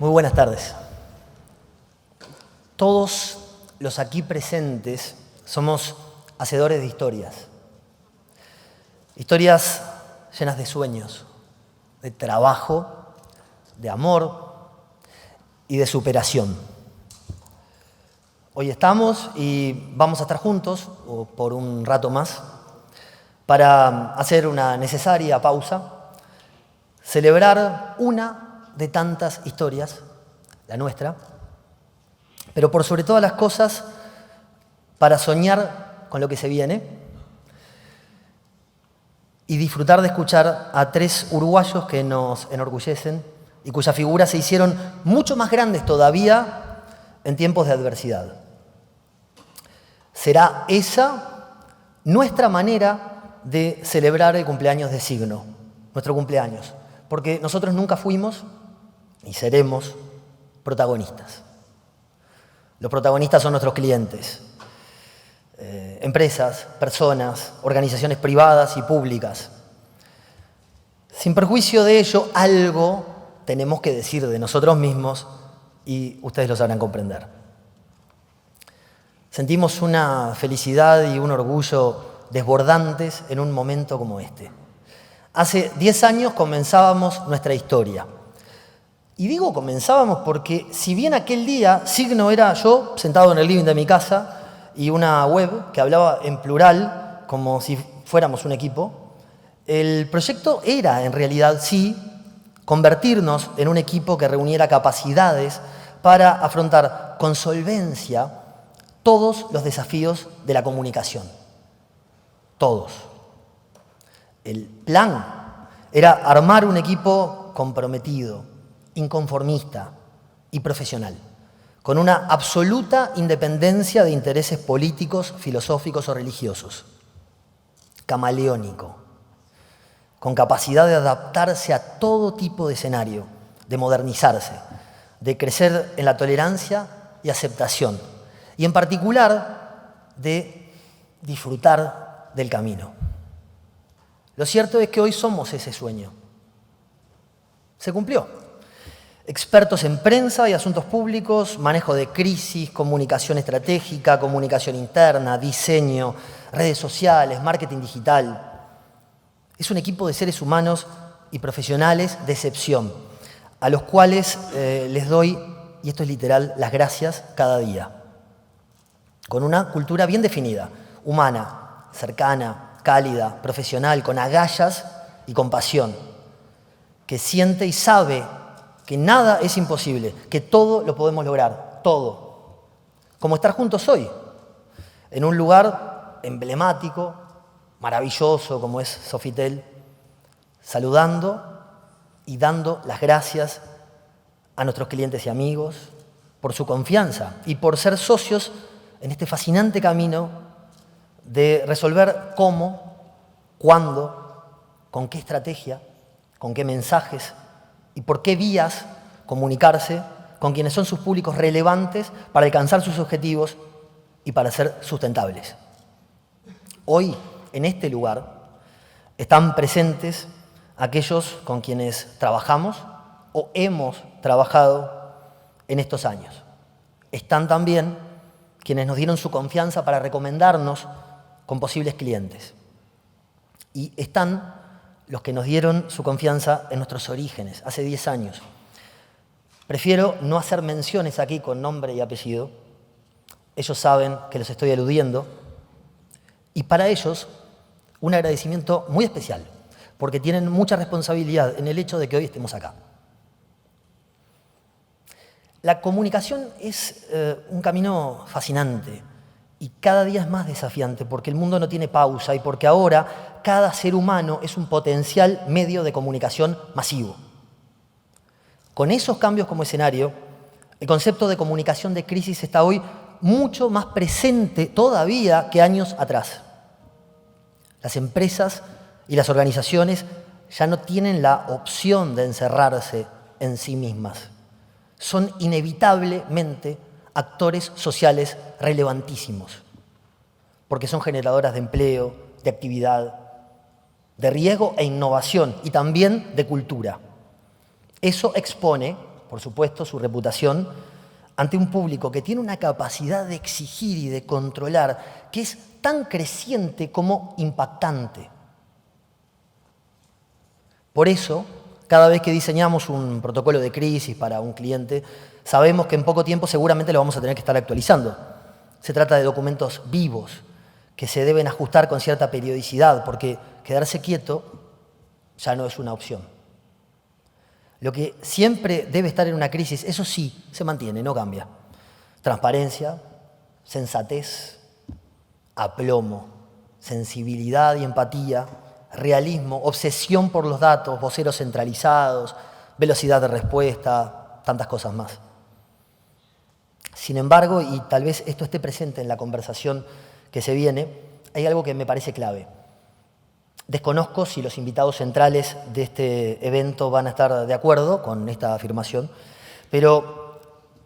Muy buenas tardes. Todos los aquí presentes somos hacedores de historias. Historias llenas de sueños, de trabajo, de amor y de superación. Hoy estamos y vamos a estar juntos por un rato más para hacer una necesaria pausa, celebrar una de tantas historias, la nuestra, pero por sobre todas las cosas, para soñar con lo que se viene y disfrutar de escuchar a tres uruguayos que nos enorgullecen y cuyas figuras se hicieron mucho más grandes todavía en tiempos de adversidad. Será esa nuestra manera de celebrar el cumpleaños de Signo, nuestro cumpleaños, porque nosotros nunca fuimos y seremos protagonistas. Los protagonistas son nuestros clientes, empresas, personas, organizaciones privadas y públicas. Sin perjuicio de ello, algo tenemos que decir de nosotros mismos y ustedes lo sabrán comprender. Sentimos una felicidad y un orgullo desbordantes en un momento como este. Hace 10 años comenzábamos nuestra historia. Y digo comenzábamos porque si bien aquel día Signo era yo sentado en el living de mi casa y una web que hablaba en plural como si fuéramos un equipo, el proyecto era en realidad sí convertirnos en un equipo que reuniera capacidades para afrontar con solvencia todos los desafíos de la comunicación. Todos. El plan era armar un equipo comprometido, inconformista y profesional, con una absoluta independencia de intereses políticos, filosóficos o religiosos, camaleónico, con capacidad de adaptarse a todo tipo de escenario, de modernizarse, de crecer en la tolerancia y aceptación, y en particular de disfrutar del camino. Lo cierto es que hoy somos ese sueño. Se cumplió. Expertos en prensa y asuntos públicos, manejo de crisis, comunicación estratégica, comunicación interna, diseño, redes sociales, marketing digital. Es un equipo de seres humanos y profesionales de excepción, a los cuales les doy, y esto es literal, las gracias cada día. Con una cultura bien definida, humana, cercana, cálida, profesional, con agallas y compasión, que siente y sabe que nada es imposible, que todo lo podemos lograr, todo. Como estar juntos hoy, en un lugar emblemático, maravilloso como es Sofitel, saludando y dando las gracias a nuestros clientes y amigos por su confianza y por ser socios en este fascinante camino de resolver cómo, cuándo, con qué estrategia, con qué mensajes y por qué vías comunicarse con quienes son sus públicos relevantes para alcanzar sus objetivos y para ser sustentables. Hoy, en este lugar, están presentes aquellos con quienes trabajamos o hemos trabajado en estos años. Están también quienes nos dieron su confianza para recomendarnos con posibles clientes. Y están los que nos dieron su confianza en nuestros orígenes, hace 10 años. Prefiero no hacer menciones aquí con nombre y apellido. Ellos saben que los estoy aludiendo. Y para ellos, un agradecimiento muy especial, porque tienen mucha responsabilidad en el hecho de que hoy estemos acá. La comunicación es un camino fascinante y cada día es más desafiante porque el mundo no tiene pausa y porque ahora cada ser humano es un potencial medio de comunicación masivo. Con esos cambios como escenario, el concepto de comunicación de crisis está hoy mucho más presente todavía que años atrás. Las empresas y las organizaciones ya no tienen la opción de encerrarse en sí mismas. Son inevitablemente actores sociales relevantísimos, porque son generadoras de empleo, de actividad, de riesgo e innovación y también de cultura. Eso expone por supuesto, su reputación ante un público que tiene una capacidad de exigir y de controlar que es tan creciente como impactante. Por eso, cada vez que diseñamos un protocolo de crisis para un cliente, sabemos que en poco tiempo seguramente lo vamos a tener que estar actualizando. Se trata de documentos vivos que se deben ajustar con cierta periodicidad, porque quedarse quieto ya no es una opción. Lo que siempre debe estar en una crisis, eso sí, se mantiene, no cambia. Transparencia, sensatez, aplomo, sensibilidad y empatía, realismo, obsesión por los datos, voceros centralizados, velocidad de respuesta, tantas cosas más. Sin embargo, y tal vez esto esté presente en la conversación que se viene, hay algo que me parece clave. Desconozco si los invitados centrales de este evento van a estar de acuerdo con esta afirmación, pero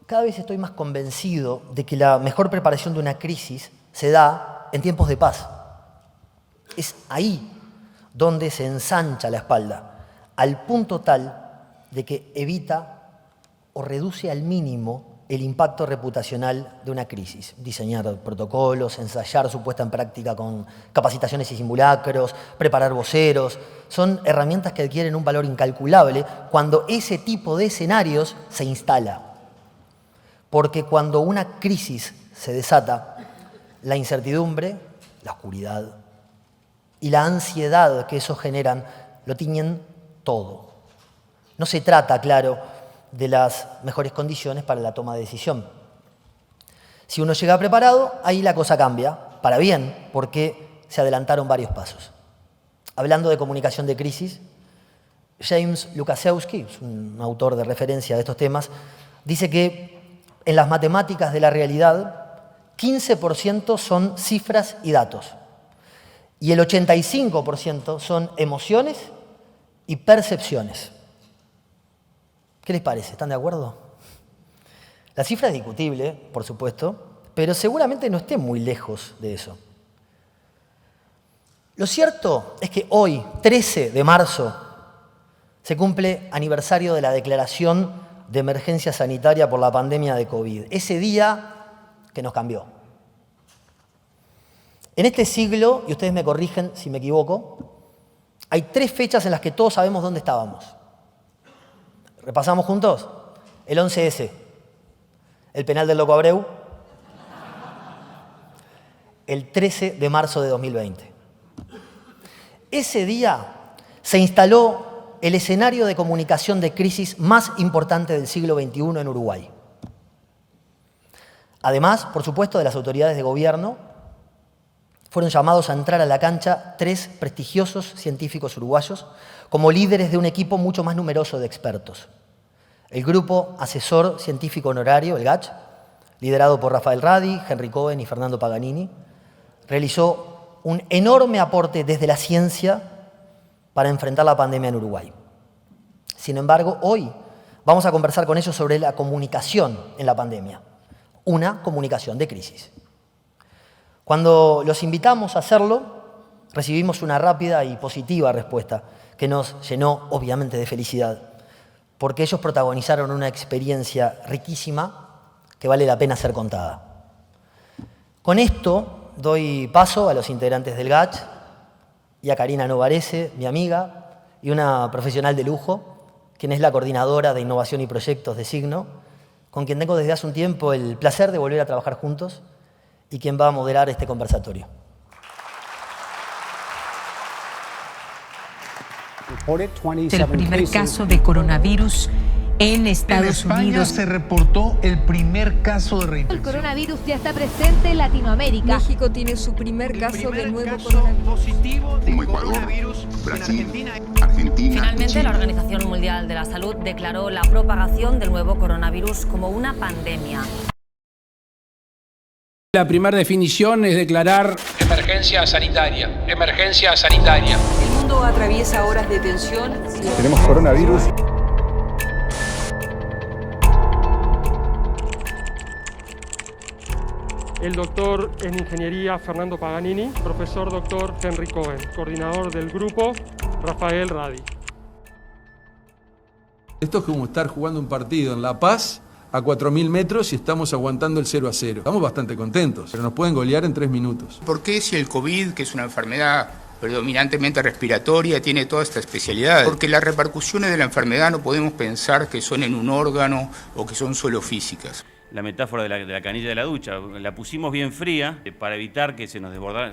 cada vez estoy más convencido de que la mejor preparación de una crisis se da en tiempos de paz. Es ahí donde se ensancha la espalda, al punto tal de que evita o reduce al mínimo el impacto reputacional de una crisis. Diseñar protocolos, ensayar su puesta en práctica con capacitaciones y simulacros, preparar voceros, son herramientas que adquieren un valor incalculable cuando ese tipo de escenarios se instala. Porque cuando una crisis se desata, la incertidumbre, la oscuridad y la ansiedad que eso generan lo tiñen todo. No se trata, claro, de las mejores condiciones para la toma de decisión. Si uno llega preparado, ahí la cosa cambia, para bien, porque se adelantaron varios pasos. Hablando de comunicación de crisis, James Lukasiewicz, un autor de referencia de estos temas, dice que en las matemáticas de la realidad, 15% son cifras y datos, y el 85% son emociones y percepciones. ¿Qué les parece? ¿Están de acuerdo? La cifra es discutible, por supuesto, pero seguramente no esté muy lejos de eso. Lo cierto es que hoy, 13 de marzo, se cumple aniversario de la declaración de emergencia sanitaria por la pandemia de COVID. Ese día que nos cambió. En este siglo, y ustedes me corrigen si me equivoco, hay 3 fechas en las que todos sabemos dónde estábamos. ¿Repasamos juntos? El 11S, el penal del Loco Abreu, el 13 de marzo de 2020. Ese día se instaló el escenario de comunicación de crisis más importante del siglo XXI en Uruguay. Además, por supuesto, de las autoridades de gobierno, fueron llamados a entrar a la cancha 3 prestigiosos científicos uruguayos como líderes de un equipo mucho más numeroso de expertos. El Grupo Asesor Científico Honorario, el GACH, liderado por Rafael Radi, Henry Cohen y Fernando Paganini, realizó un enorme aporte desde la ciencia para enfrentar la pandemia en Uruguay. Sin embargo, hoy vamos a conversar con ellos sobre la comunicación en la pandemia, una comunicación de crisis. Cuando los invitamos a hacerlo, recibimos una rápida y positiva respuesta que nos llenó, obviamente, de felicidad, porque ellos protagonizaron una experiencia riquísima que vale la pena ser contada. Con esto doy paso a los integrantes del GACH y a Karina Novarese, mi amiga, y una profesional de lujo, quien es la coordinadora de innovación y proyectos de Signo, con quien tengo desde hace un tiempo el placer de volver a trabajar juntos y quien va a moderar este conversatorio. El primer caso de coronavirus en Estados Unidos. En España se reportó el primer caso de reinfección. El coronavirus ya está presente en Latinoamérica. México tiene su primer caso de nuevo coronavirus positivo de Como Ecuador, coronavirus Brasil, en Argentina. Argentina. Finalmente, la Organización Mundial de la Salud declaró la propagación del nuevo coronavirus como una pandemia. La primera definición es declarar emergencia sanitaria, emergencia sanitaria. El mundo atraviesa horas de tensión. Tenemos coronavirus. El doctor en Ingeniería Fernando Paganini, profesor doctor Henry Cohen, coordinador del grupo Rafael Radi. Esto es como estar jugando un partido en La Paz a 4.000 metros y estamos aguantando el 0-0. Estamos bastante contentos, pero nos pueden golear en 3 minutos. ¿Por qué si el COVID, que es una enfermedad predominantemente respiratoria, tiene toda esta especialidad? Porque las repercusiones de la enfermedad no podemos pensar que son en un órgano o que son solo físicas. La metáfora de la canilla de la ducha, la pusimos bien fría para evitar que se nos desbordara,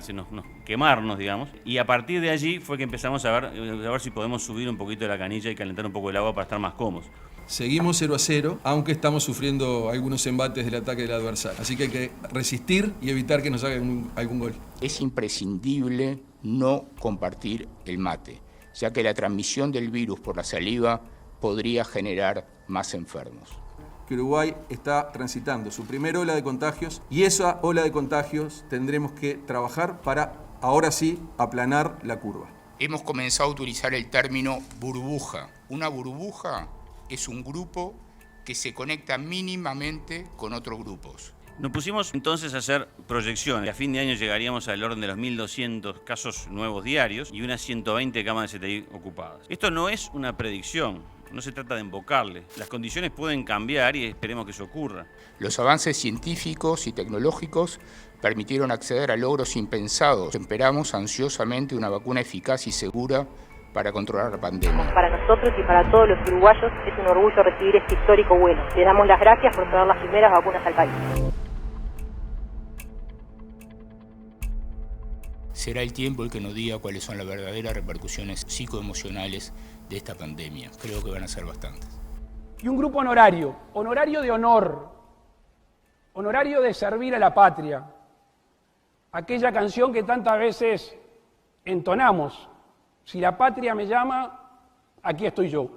quemarnos, digamos, y a partir de allí fue que empezamos a ver si podemos subir un poquito de la canilla y calentar un poco el agua para estar más cómodos. Seguimos 0-0, aunque estamos sufriendo algunos embates del ataque del adversario. Así que hay que resistir y evitar que nos hagan algún gol. Es imprescindible no compartir el mate, ya que la transmisión del virus por la saliva podría generar más enfermos. Que Uruguay está transitando su primera ola de contagios y esa ola de contagios tendremos que trabajar para, ahora sí, aplanar la curva. Hemos comenzado a utilizar el término burbuja. Una burbuja es un grupo que se conecta mínimamente con otros grupos. Nos pusimos entonces a hacer proyecciones. A fin de año llegaríamos al orden de los 1.200 casos nuevos diarios y unas 120 camas de CTI ocupadas. Esto no es una predicción, no se trata de embocarle. Las condiciones pueden cambiar y esperemos que eso ocurra. Los avances científicos y tecnológicos permitieron acceder a logros impensados. Esperamos ansiosamente una vacuna eficaz y segura para controlar la pandemia. Para nosotros y para todos los uruguayos es un orgullo recibir este histórico vuelo. Le damos las gracias por traer las primeras vacunas al país. Será el tiempo el que nos diga cuáles son las verdaderas repercusiones psicoemocionales de esta pandemia. Creo que van a ser bastantes. Y un grupo honorario, honorario de honor, honorario de servir a la patria. Aquella canción que tantas veces entonamos. Si la patria me llama, aquí estoy yo.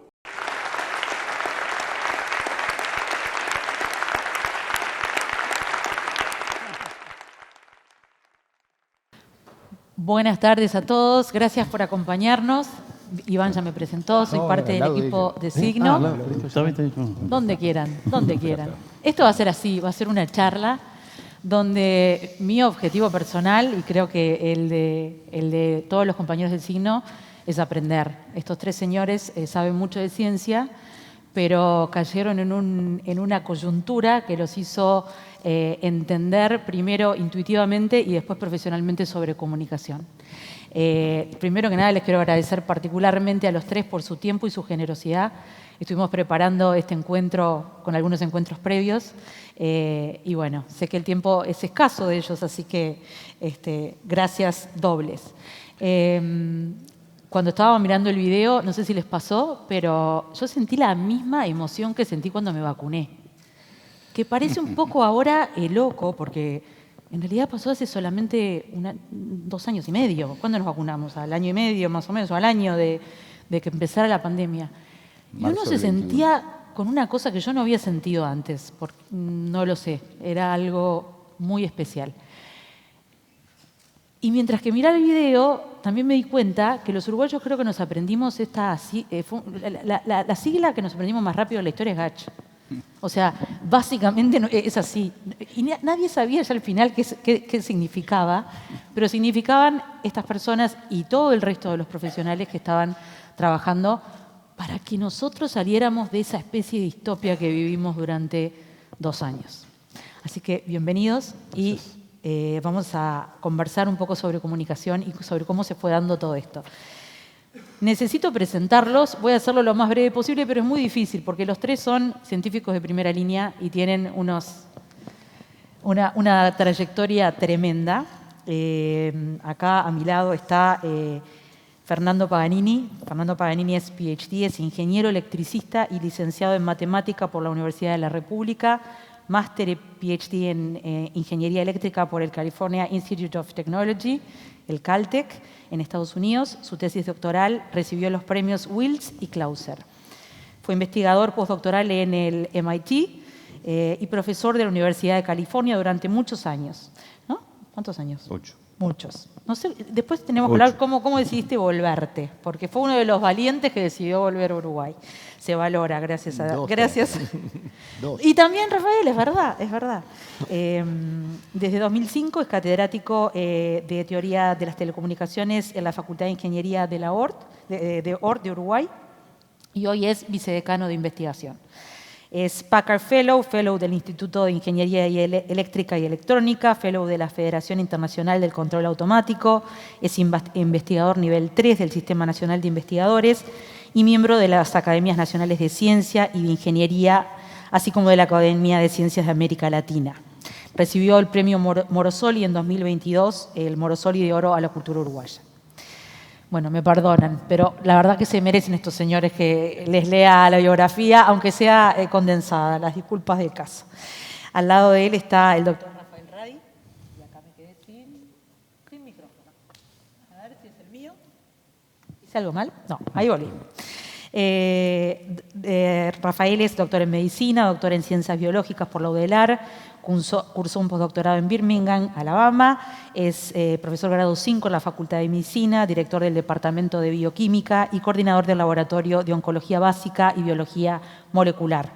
Buenas tardes a todos, gracias por acompañarnos. Iván ya me presentó, soy parte del equipo de Signo. Donde quieran, donde quieran. Esto va a ser así, va a ser una charla donde mi objetivo personal, y creo que el de todos los compañeros del Signo, es aprender. Estos tres señores saben mucho de ciencia, pero cayeron en una coyuntura que los hizo entender primero intuitivamente y después profesionalmente sobre comunicación. Primero que nada les quiero agradecer particularmente a los tres por su tiempo y su generosidad. Estuvimos preparando este encuentro con algunos encuentros previos y bueno, sé que el tiempo es escaso de ellos, así que gracias dobles. Cuando estaba mirando el video, no sé si les pasó, pero yo sentí la misma emoción que sentí cuando me vacuné. Que parece un poco ahora loco, porque en realidad pasó hace solamente 2 años y medio. ¿Cuándo nos vacunamos? ¿Al año y medio más o menos? ¿O al año de que empezara la pandemia? Y uno se sentía con una cosa que yo no había sentido antes, porque, no lo sé, era algo muy especial. Y mientras que miraba el video, también me di cuenta que los uruguayos creo que nos aprendimos la sigla que nos aprendimos más rápido en la historia es GACH. O sea, básicamente es así. Y nadie sabía ya al final qué significaba, pero significaban estas personas y todo el resto de los profesionales que estaban trabajando para que nosotros saliéramos de esa especie de distopia que vivimos durante 2 años. Así que bienvenidos y vamos a conversar un poco sobre comunicación y sobre cómo se fue dando todo esto. Necesito presentarlos, voy a hacerlo lo más breve posible, pero es muy difícil porque los tres son científicos de primera línea y tienen una trayectoria tremenda. Acá a mi lado está Fernando Paganini. Fernando Paganini es PhD, es ingeniero electricista y licenciado en matemática por la Universidad de la República, máster y PhD en ingeniería eléctrica por el California Institute of Technology, el Caltech, en Estados Unidos. Su tesis doctoral recibió los premios Wills y Clauser. Fue investigador postdoctoral en el MIT y profesor de la Universidad de California durante muchos años. ¿No? ¿Cuántos años? 8. Muchos. No sé, después tenemos que hablar cómo decidiste volverte, porque fue uno de los valientes que decidió volver a Uruguay. Se valora, gracias a Dios. Gracias. Y también Rafael, es verdad. Desde 2005 es catedrático de Teoría de las Telecomunicaciones en la Facultad de Ingeniería de la ORT, de Uruguay. y hoy es vicedecano de investigación. Es Packard Fellow, Fellow del Instituto de Ingeniería Eléctrica y Electrónica, Fellow de la Federación Internacional del Control Automático, es investigador nivel 3 del Sistema Nacional de Investigadores y miembro de las Academias Nacionales de Ciencia y de Ingeniería, así como de la Academia de Ciencias de América Latina. Recibió el premio Morosoli en 2022, el Morosoli de Oro a la Cultura Uruguaya. Bueno, me perdonan, pero la verdad que se merecen estos señores que les lea la biografía, aunque sea condensada, las disculpas del caso. Al lado de él está el doctor Rafael Radi, y acá me quedé sin micrófono. A ver si es el mío. ¿Hice algo mal? No, ahí volví. Rafael es doctor en medicina, doctor en ciencias biológicas por la UDELAR, cursó un postdoctorado en Birmingham, Alabama, es profesor grado 5 en la Facultad de Medicina, director del Departamento de Bioquímica y coordinador del Laboratorio de Oncología Básica y Biología Molecular.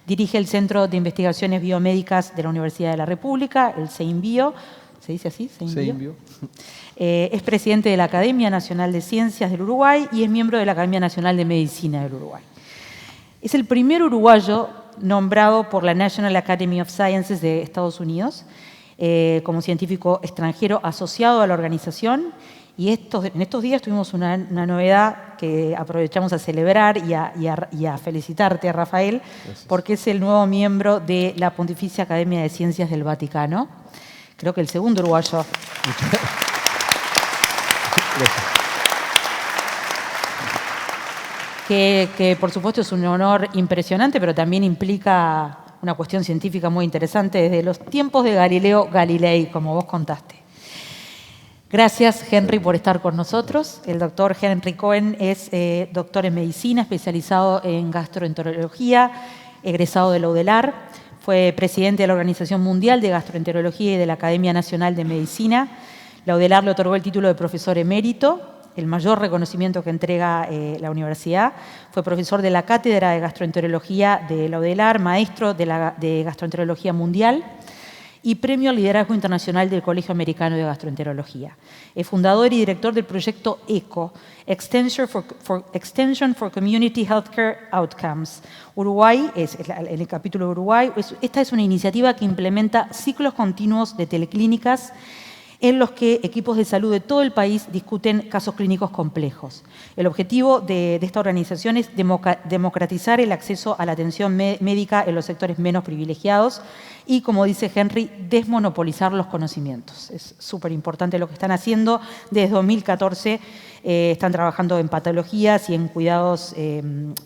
Dirige el Centro de Investigaciones Biomédicas de la Universidad de la República, el CEINBio. ¿Se dice así? CEINBio. Es presidente de la Academia Nacional de Ciencias del Uruguay y es miembro de la Academia Nacional de Medicina del Uruguay. Es el primer uruguayo nombrado por la National Academy of Sciences de Estados Unidos como científico extranjero asociado a la organización. Y en estos días tuvimos una novedad que aprovechamos a celebrar y a felicitarte, Rafael, gracias, porque es el nuevo miembro de la Pontificia Academia de Ciencias del Vaticano. Creo que el segundo uruguayo. Que por supuesto es un honor impresionante, pero también implica una cuestión científica muy interesante desde los tiempos de Galileo Galilei, como vos contaste. Gracias, Henry, por estar con nosotros. El doctor Henry Cohen es doctor en medicina, especializado en gastroenterología, egresado de la UDELAR. Fue presidente de la Organización Mundial de Gastroenterología y de la Academia Nacional de Medicina. La UDELAR le otorgó el título de profesor emérito, el mayor reconocimiento que entrega la universidad. Fue profesor de la Cátedra de Gastroenterología de la UDELAR, maestro de Gastroenterología Mundial y premio al liderazgo internacional del Colegio Americano de Gastroenterología. Es fundador y director del proyecto ECO, Extension for Community Healthcare Outcomes. Uruguay, en el capítulo de Uruguay, esta es una iniciativa que implementa ciclos continuos de teleclínicas en los que equipos de salud de todo el país discuten casos clínicos complejos. El objetivo de esta organización es democratizar el acceso a la atención médica en los sectores menos privilegiados y, como dice Henry, desmonopolizar los conocimientos. Es súper importante lo que están haciendo. Desde 2014 están trabajando en patologías y en cuidados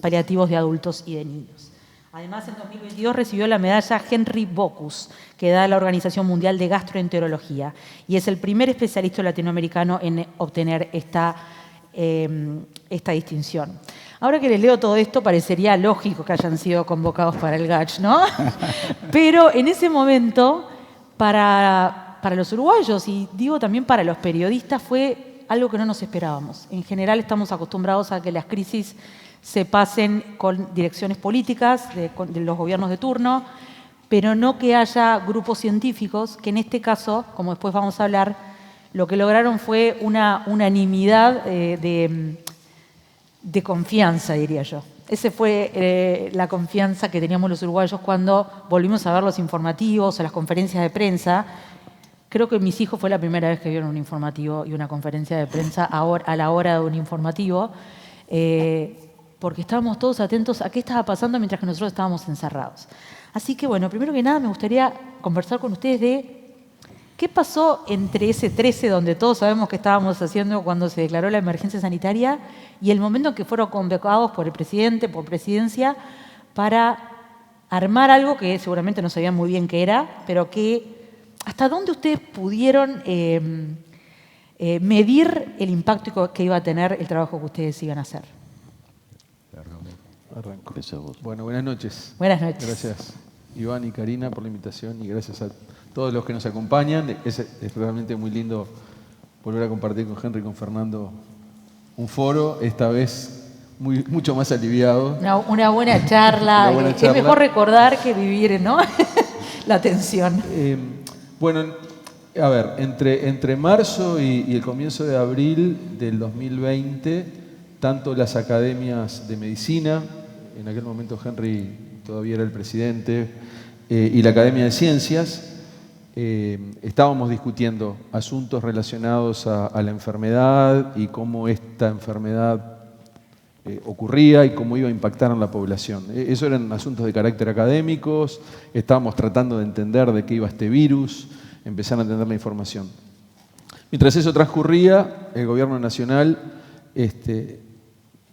paliativos de adultos y de niños. Además, en 2022 recibió la medalla Henry Bocuse, que da la Organización Mundial de Gastroenterología, y es el primer especialista latinoamericano en obtener esta distinción. Ahora que les leo todo esto, parecería lógico que hayan sido convocados para el GACH, ¿no? Pero en ese momento, para los uruguayos, y digo también para los periodistas, fue algo que no nos esperábamos. En general estamos acostumbrados a que las crisis se pasen con direcciones políticas de los gobiernos de turno, pero no que haya grupos científicos que en este caso, como después vamos a hablar, lo que lograron fue una unanimidad de confianza, diría yo. Esa fue la confianza que teníamos los uruguayos cuando volvimos a ver los informativos o las conferencias de prensa. Creo que mis hijos fue la primera vez que vieron un informativo y una conferencia de prensa a la hora de un informativo, porque estábamos todos atentos a qué estaba pasando mientras que nosotros estábamos encerrados. Así que, bueno, primero que nada me gustaría conversar con ustedes de qué pasó entre ese 13, donde todos sabemos qué estábamos haciendo cuando se declaró la emergencia sanitaria, y el momento en que fueron convocados por el presidente, por presidencia, para armar algo que seguramente no sabían muy bien qué era, pero que hasta dónde ustedes pudieron medir el impacto que iba a tener el trabajo que ustedes iban a hacer. Arranco. Bueno, buenas noches. Buenas noches. Gracias, Iván y Karina, por la invitación y gracias a todos los que nos acompañan. Es realmente muy lindo volver a compartir con Henry y con Fernando un foro, esta vez mucho más aliviado. Una buena charla. Es mejor recordar que vivir, ¿no? La tensión. Bueno, a ver, entre marzo y el comienzo de abril del 2020 tanto las academias de medicina, en aquel momento Henry todavía era el presidente, y la Academia de Ciencias, estábamos discutiendo asuntos relacionados a la enfermedad y cómo esta enfermedad ocurría y cómo iba a impactar en la población. Eso eran asuntos de carácter académicos, estábamos tratando de entender de qué iba este virus, empezar a entender la información. Mientras eso transcurría, el Gobierno Nacional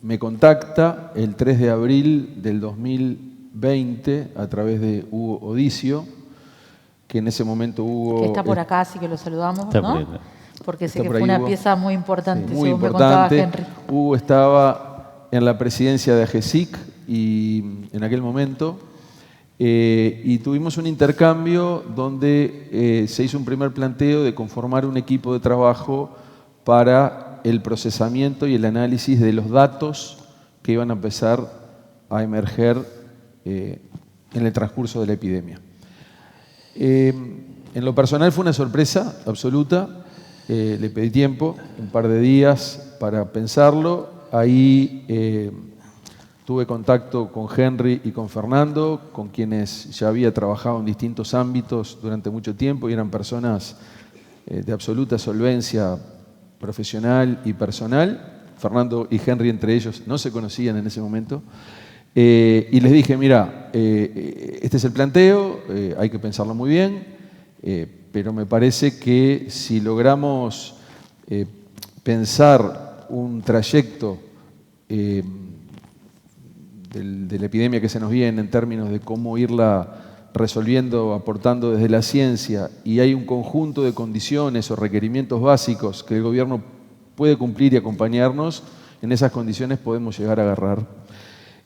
me contacta el 3 de abril del 2020 a través de Hugo Odicio, que en ese momento Hugo... Que está por acá, así que lo saludamos, ¿no? Porque sé que fue una pieza muy importante, sí, muy según importante. me contaba Henry. Hugo estaba en la presidencia de AGESIC y en aquel momento, y tuvimos un intercambio donde se hizo un primer planteo de conformar un equipo de trabajo para el procesamiento y el análisis de los datos que iban a empezar a emerger en el transcurso de la epidemia. En lo personal fue una sorpresa absoluta, le pedí tiempo, un par de días para pensarlo. Ahí tuve contacto con Henry y con Fernando, con quienes ya había trabajado en distintos ámbitos durante mucho tiempo y eran personas de absoluta solvencia profesional y personal. Fernando y Henry entre ellos no se conocían en ese momento. Y les dije, mira, este es el planteo, hay que pensarlo muy bien, pero me parece que si logramos pensar un trayecto de la epidemia que se nos viene en términos de cómo irla resolviendo, aportando desde la ciencia, y hay un conjunto de condiciones o requerimientos básicos que el gobierno puede cumplir y acompañarnos, en esas condiciones podemos llegar a agarrar.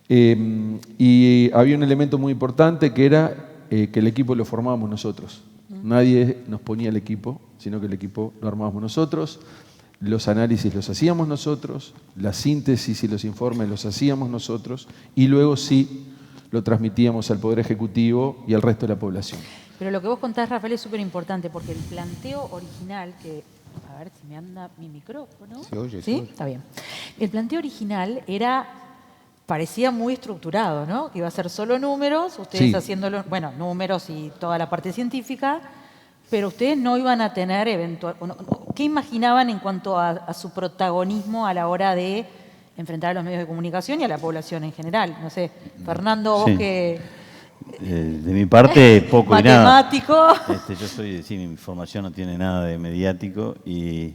Y había un elemento muy importante que era que el equipo lo formábamos nosotros. Nadie nos ponía el equipo, sino que el equipo lo armábamos nosotros. Los análisis los hacíamos nosotros, la síntesis y los informes los hacíamos nosotros, y luego sí lo transmitíamos al Poder Ejecutivo y al resto de la población. Pero lo que vos contás, Rafael, es súper importante, porque el planteo original, que, a ver si me anda mi micrófono. Se oye, ¿Sí? se oye. Está bien. El planteo original parecía muy estructurado, ¿no? Que iba a ser solo números, ustedes haciéndolo, bueno, números y toda la parte científica, pero ustedes no iban a tener ¿qué imaginaban en cuanto a su protagonismo a la hora de enfrentar a los medios de comunicación y a la población en general? No sé, Fernando, vos que... de mi parte, poco y nada. Matemático. Yo soy, mi formación no tiene nada de mediático y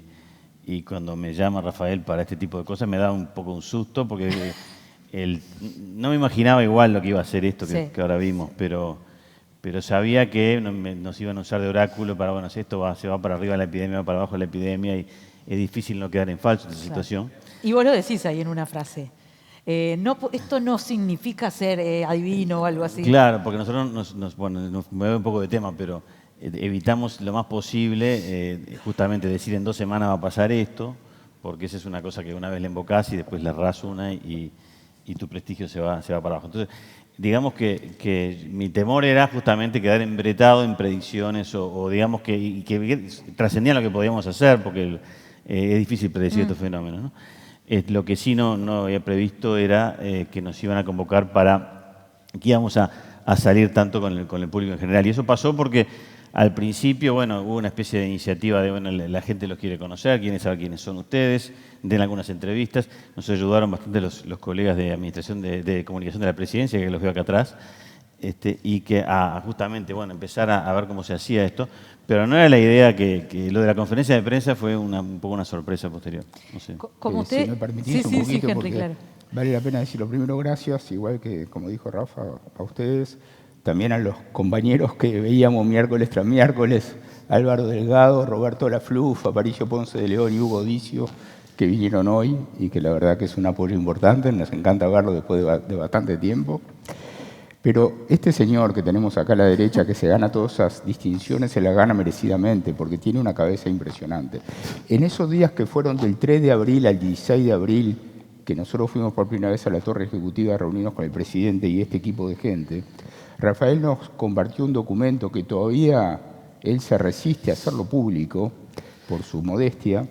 cuando me llama Rafael para este tipo de cosas me da un poco un susto porque no me imaginaba igual lo que iba a ser esto que ahora vimos, pero sabía que nos iban a usar de oráculo para, bueno, esto se va para arriba de la epidemia, va para abajo de la epidemia, y es difícil no quedar en falso en esta situación. Y vos lo decís ahí en una frase. Esto no significa ser adivino o algo así. Claro, porque nosotros nos mueve un poco de tema, pero evitamos lo más posible justamente decir en 2 semanas va a pasar esto, porque esa es una cosa que una vez le embocás y después le errás una y tu prestigio se va para abajo. Entonces, digamos que mi temor era justamente quedar embretado en predicciones o digamos que trascendían lo que podíamos hacer, porque es difícil predecir estos fenómenos, ¿no? Lo que sí no había previsto era que nos iban a convocar que íbamos a salir tanto con el público en general. Y eso pasó porque al principio, bueno, hubo una especie de iniciativa de, bueno, la gente los quiere conocer, quieren saber quiénes son ustedes, den algunas entrevistas. Nos ayudaron bastante los colegas de Administración de Comunicación de la Presidencia, que los veo acá atrás, y que justamente, bueno, empezar a ver cómo se hacía esto. Pero no era la idea que lo de la conferencia de prensa fue un poco una sorpresa posterior. No sé. Como usted... Si me permitís un poquito, Henry, porque claro. Vale la pena decirlo. Primero, gracias, igual que, como dijo Rafa, a ustedes. También a los compañeros que veíamos miércoles tras miércoles, Álvaro Delgado, Roberto Lafluf, Aparicio Ponce de León y Hugo Odicio, que vinieron hoy y que la verdad que es un apoyo importante. Nos encanta verlo después de bastante tiempo. Pero este señor que tenemos acá a la derecha, que se gana todas esas distinciones, se las gana merecidamente, porque tiene una cabeza impresionante. En esos días que fueron del 3 de abril al 16 de abril, que nosotros fuimos por primera vez a la Torre Ejecutiva a reunirnos con el presidente y este equipo de gente, Rafael nos compartió un documento que todavía él se resiste a hacerlo público, por su modestia,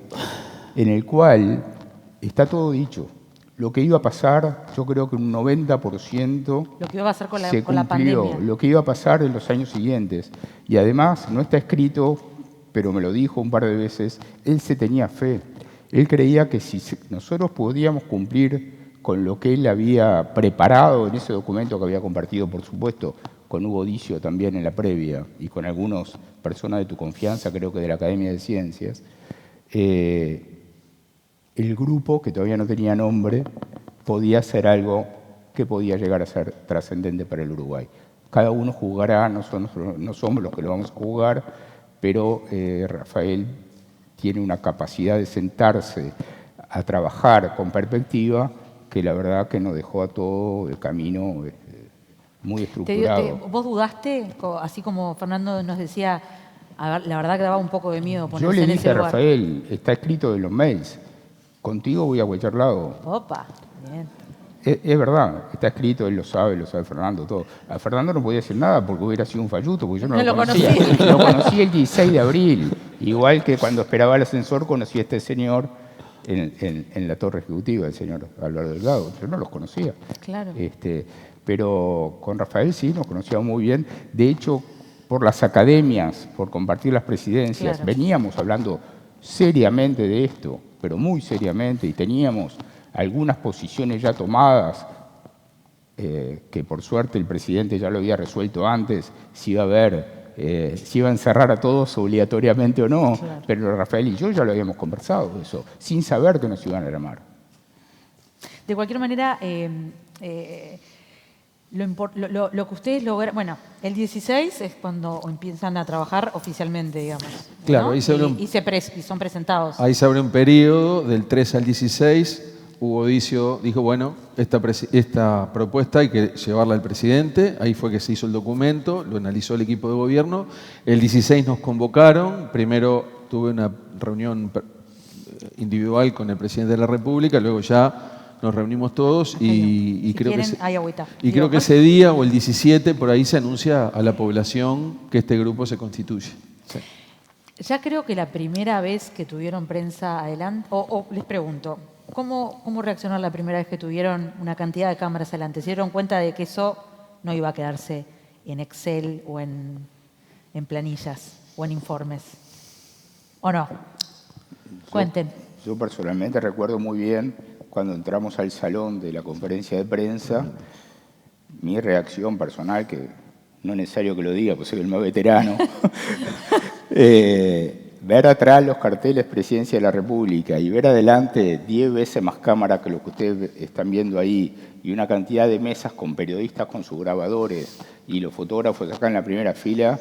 en el cual está todo dicho. lo que iba a pasar, yo creo que un 90% lo que iba a pasar con se la cumplió, pandemia. lo que iba a pasar en los años siguientes. Y además, no está escrito, pero me lo dijo un par de veces, él se tenía fe. Él creía que si nosotros podíamos cumplir con lo que él había preparado en ese documento que había compartido, por supuesto, con Hugo Dicio también en la previa y con algunas personas de tu confianza, creo que de la Academia de Ciencias, el grupo, que todavía no tenía nombre, podía hacer algo que podía llegar a ser trascendente para el Uruguay. Cada uno jugará, no somos los que lo vamos a jugar, pero Rafael tiene una capacidad de sentarse a trabajar con perspectiva que la verdad que nos dejó a todo el camino muy estructurado. ¿Vos dudaste, así como Fernando nos decía, la verdad que daba un poco de miedo ponerse Yo le en dije ese a lugar? Rafael, está escrito en los mails, contigo voy a cualquier lado. Opa, bien. Es verdad, está escrito, él lo sabe Fernando, todo. A Fernando no podía decir nada porque hubiera sido un falluto, porque yo no lo conocía. Lo conocí el 16 de abril, igual que cuando esperaba el ascensor conocí a este señor en la torre ejecutiva, el señor Álvaro Delgado. Yo no los conocía. Claro. Pero con Rafael sí nos conocíamos muy bien. De hecho, por las academias, por compartir las presidencias, claro, veníamos hablando seriamente de esto, pero muy seriamente, y teníamos algunas posiciones ya tomadas, que por suerte el presidente ya lo había resuelto antes, si iba a encerrar a todos obligatoriamente o no, claro, pero Rafael y yo ya lo habíamos conversado eso, sin saber que nos iban a armar. De cualquier manera, lo que ustedes lograron, bueno, el 16 es cuando empiezan a trabajar oficialmente, digamos. Claro, ¿no? ahí se abre y son presentados. Ahí se abre un periodo del 3 al 16. Hugo Dicio dijo, bueno, esta propuesta hay que llevarla al presidente. Ahí fue que se hizo el documento, lo analizó el equipo de gobierno. El 16 nos convocaron. Primero tuve una reunión individual con el presidente de la República, luego ya nos reunimos todos y creo que ese día o el 17 por ahí se anuncia a la población que este grupo se constituye. Sí. Ya creo que la primera vez que tuvieron prensa adelante, o les pregunto, ¿cómo reaccionó la primera vez que tuvieron una cantidad de cámaras adelante? ¿Se dieron cuenta de que eso no iba a quedarse en Excel o en planillas o en informes? ¿O no? Cuenten. Yo personalmente recuerdo muy bien cuando entramos al salón de la conferencia de prensa, mi reacción personal, que no es necesario que lo diga, pues soy el más veterano, ver atrás los carteles Presidencia de la República y ver adelante 10 veces más cámaras que lo que ustedes están viendo ahí y una cantidad de mesas con periodistas con sus grabadores y los fotógrafos acá en la primera fila,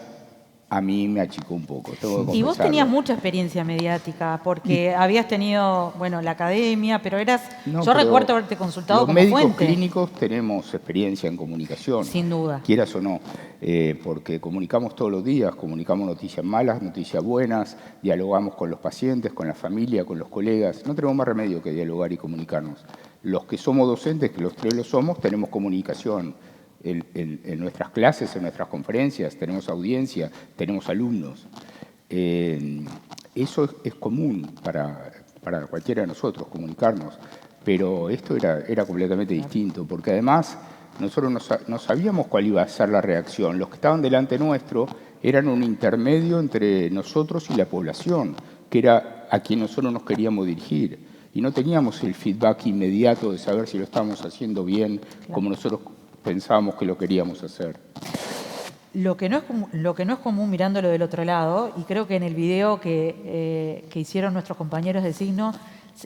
a mí me achicó un poco. Y vos tenías mucha experiencia mediática, porque habías tenido, bueno, la academia, pero eras... yo recuerdo haberte consultado como fuente. Los médicos clínicos tenemos experiencia en comunicación. Sin duda. Quieras o no, porque comunicamos todos los días, comunicamos noticias malas, noticias buenas, dialogamos con los pacientes, con la familia, con los colegas. No tenemos más remedio que dialogar y comunicarnos. Los que somos docentes, que los tres lo somos, tenemos comunicación. En nuestras clases, en nuestras conferencias, tenemos audiencia, tenemos alumnos. Eso es común para cualquiera de nosotros, comunicarnos, pero esto era completamente distinto, porque además nosotros no sabíamos cuál iba a ser la reacción. Los que estaban delante nuestro eran un intermedio entre nosotros y la población, que era a quien nosotros nos queríamos dirigir, y no teníamos el feedback inmediato de saber si lo estábamos haciendo bien, como nosotros pensábamos que lo queríamos hacer. Lo que no es común mirándolo del otro lado, y creo que en el video que hicieron nuestros compañeros de Signo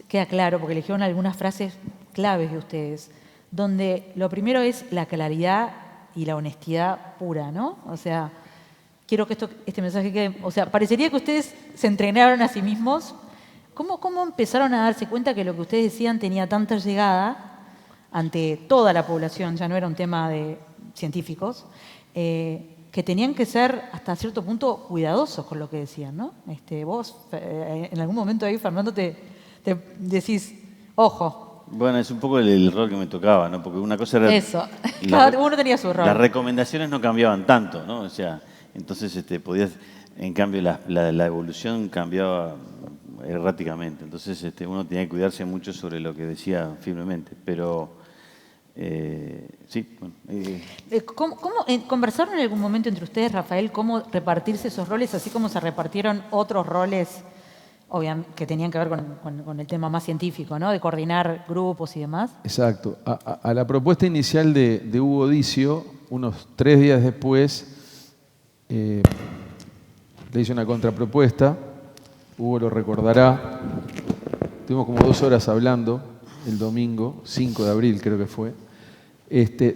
queda claro, porque eligieron algunas frases claves de ustedes, donde lo primero es la claridad y la honestidad pura, ¿no? O sea, quiero que este mensaje quede... O sea, parecería que ustedes se entrenaron a sí mismos. ¿Cómo empezaron a darse cuenta que lo que ustedes decían tenía tanta llegada ante toda la población, ya no era un tema de científicos, que tenían que ser hasta cierto punto cuidadosos con lo que decían, ¿no? Vos, en algún momento ahí, Fernando, te decís, ojo. Bueno, es un poco el rol que me tocaba, ¿no? Porque una cosa era... Eso, cada uno tenía su rol. Las recomendaciones no cambiaban tanto, ¿no? O sea, entonces podías... En cambio, la evolución cambiaba erráticamente. Entonces uno tenía que cuidarse mucho sobre lo que decía firmemente. Pero sí. Bueno, ¿Conversaron en algún momento entre ustedes, Rafael, cómo repartirse esos roles, así como se repartieron otros roles obviamente, que tenían que ver con el tema más científico, ¿no? De coordinar grupos y demás? Exacto. A la propuesta inicial de Hugo Dicio, unos 3 días después, le hice una contrapropuesta. Hugo lo recordará. Tuvimos como 2 horas hablando el domingo, 5 de abril creo que fue,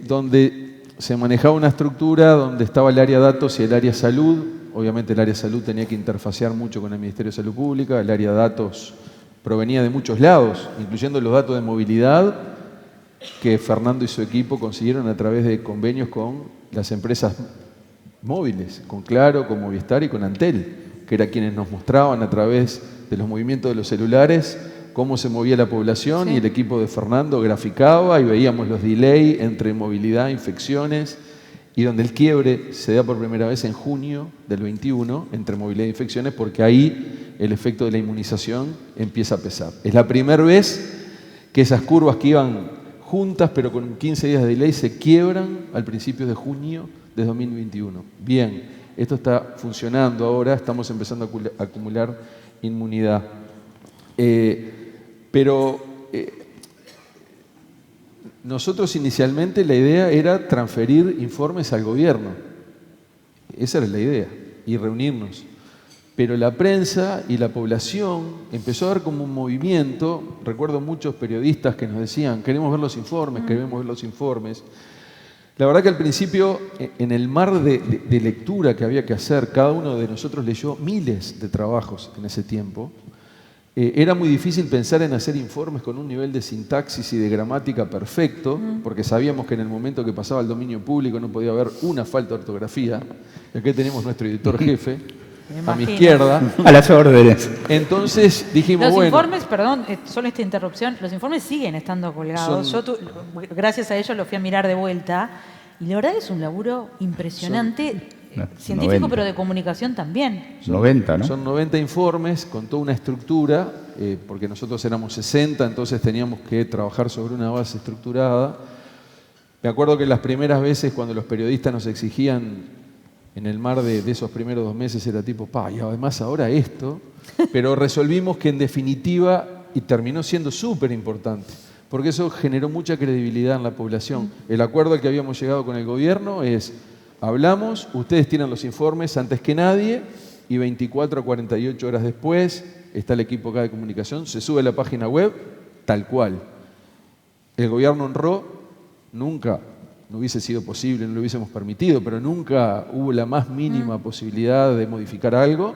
donde se manejaba una estructura donde estaba el área datos y el área salud. Obviamente el área salud tenía que interfacear mucho con el Ministerio de Salud Pública. El área datos provenía de muchos lados, incluyendo los datos de movilidad que Fernando y su equipo consiguieron a través de convenios con las empresas móviles, con Claro, con Movistar y con Antel, que eran quienes nos mostraban a través de los movimientos de los celulares cómo se movía la población, sí. Y el equipo de Fernando graficaba y veíamos los delay entre movilidad, infecciones, y donde el quiebre se da por primera vez en junio del 21 entre movilidad e infecciones, porque ahí el efecto de la inmunización empieza a pesar. Es la primera vez que esas curvas que iban juntas pero con 15 días de delay se quiebran al principio de junio de 2021. Bien, esto está funcionando ahora, estamos empezando a acumular inmunidad. Nosotros inicialmente la idea era transferir informes al gobierno. Esa era la idea, y reunirnos. Pero la prensa y la población empezó a ver como un movimiento. Recuerdo muchos periodistas que nos decían, queremos ver los informes, queremos ver los informes. La verdad que al principio, en el mar de lectura que había que hacer, cada uno de nosotros leyó miles de trabajos en ese tiempo. Era muy difícil pensar en hacer informes con un nivel de sintaxis y de gramática perfecto, porque sabíamos que en el momento que pasaba al dominio público no podía haber una falta de ortografía. Y aquí tenemos nuestro editor jefe, a mi izquierda. A las órdenes. Entonces dijimos, los informes, perdón, solo esta interrupción, los informes siguen estando colgados. Yo, gracias a ellos, los fui a mirar de vuelta. Y la verdad es un laburo impresionante. Científico, 90. Pero de comunicación también. 90, ¿no? Son 90 informes con toda una estructura, porque nosotros éramos 60, entonces teníamos que trabajar sobre una base estructurada. Me acuerdo que las primeras veces cuando los periodistas nos exigían en el mar de esos primeros 2 meses era tipo, y además ahora esto, pero resolvimos que en definitiva, y terminó siendo súper importante, porque eso generó mucha credibilidad en la población. El acuerdo al que habíamos llegado con el gobierno es: hablamos, ustedes tienen los informes antes que nadie y 24 a 48 horas después está el equipo acá de comunicación, se sube a la página web, tal cual. El gobierno honró, nunca, no hubiese sido posible, no lo hubiésemos permitido, pero nunca hubo la más mínima posibilidad de modificar algo.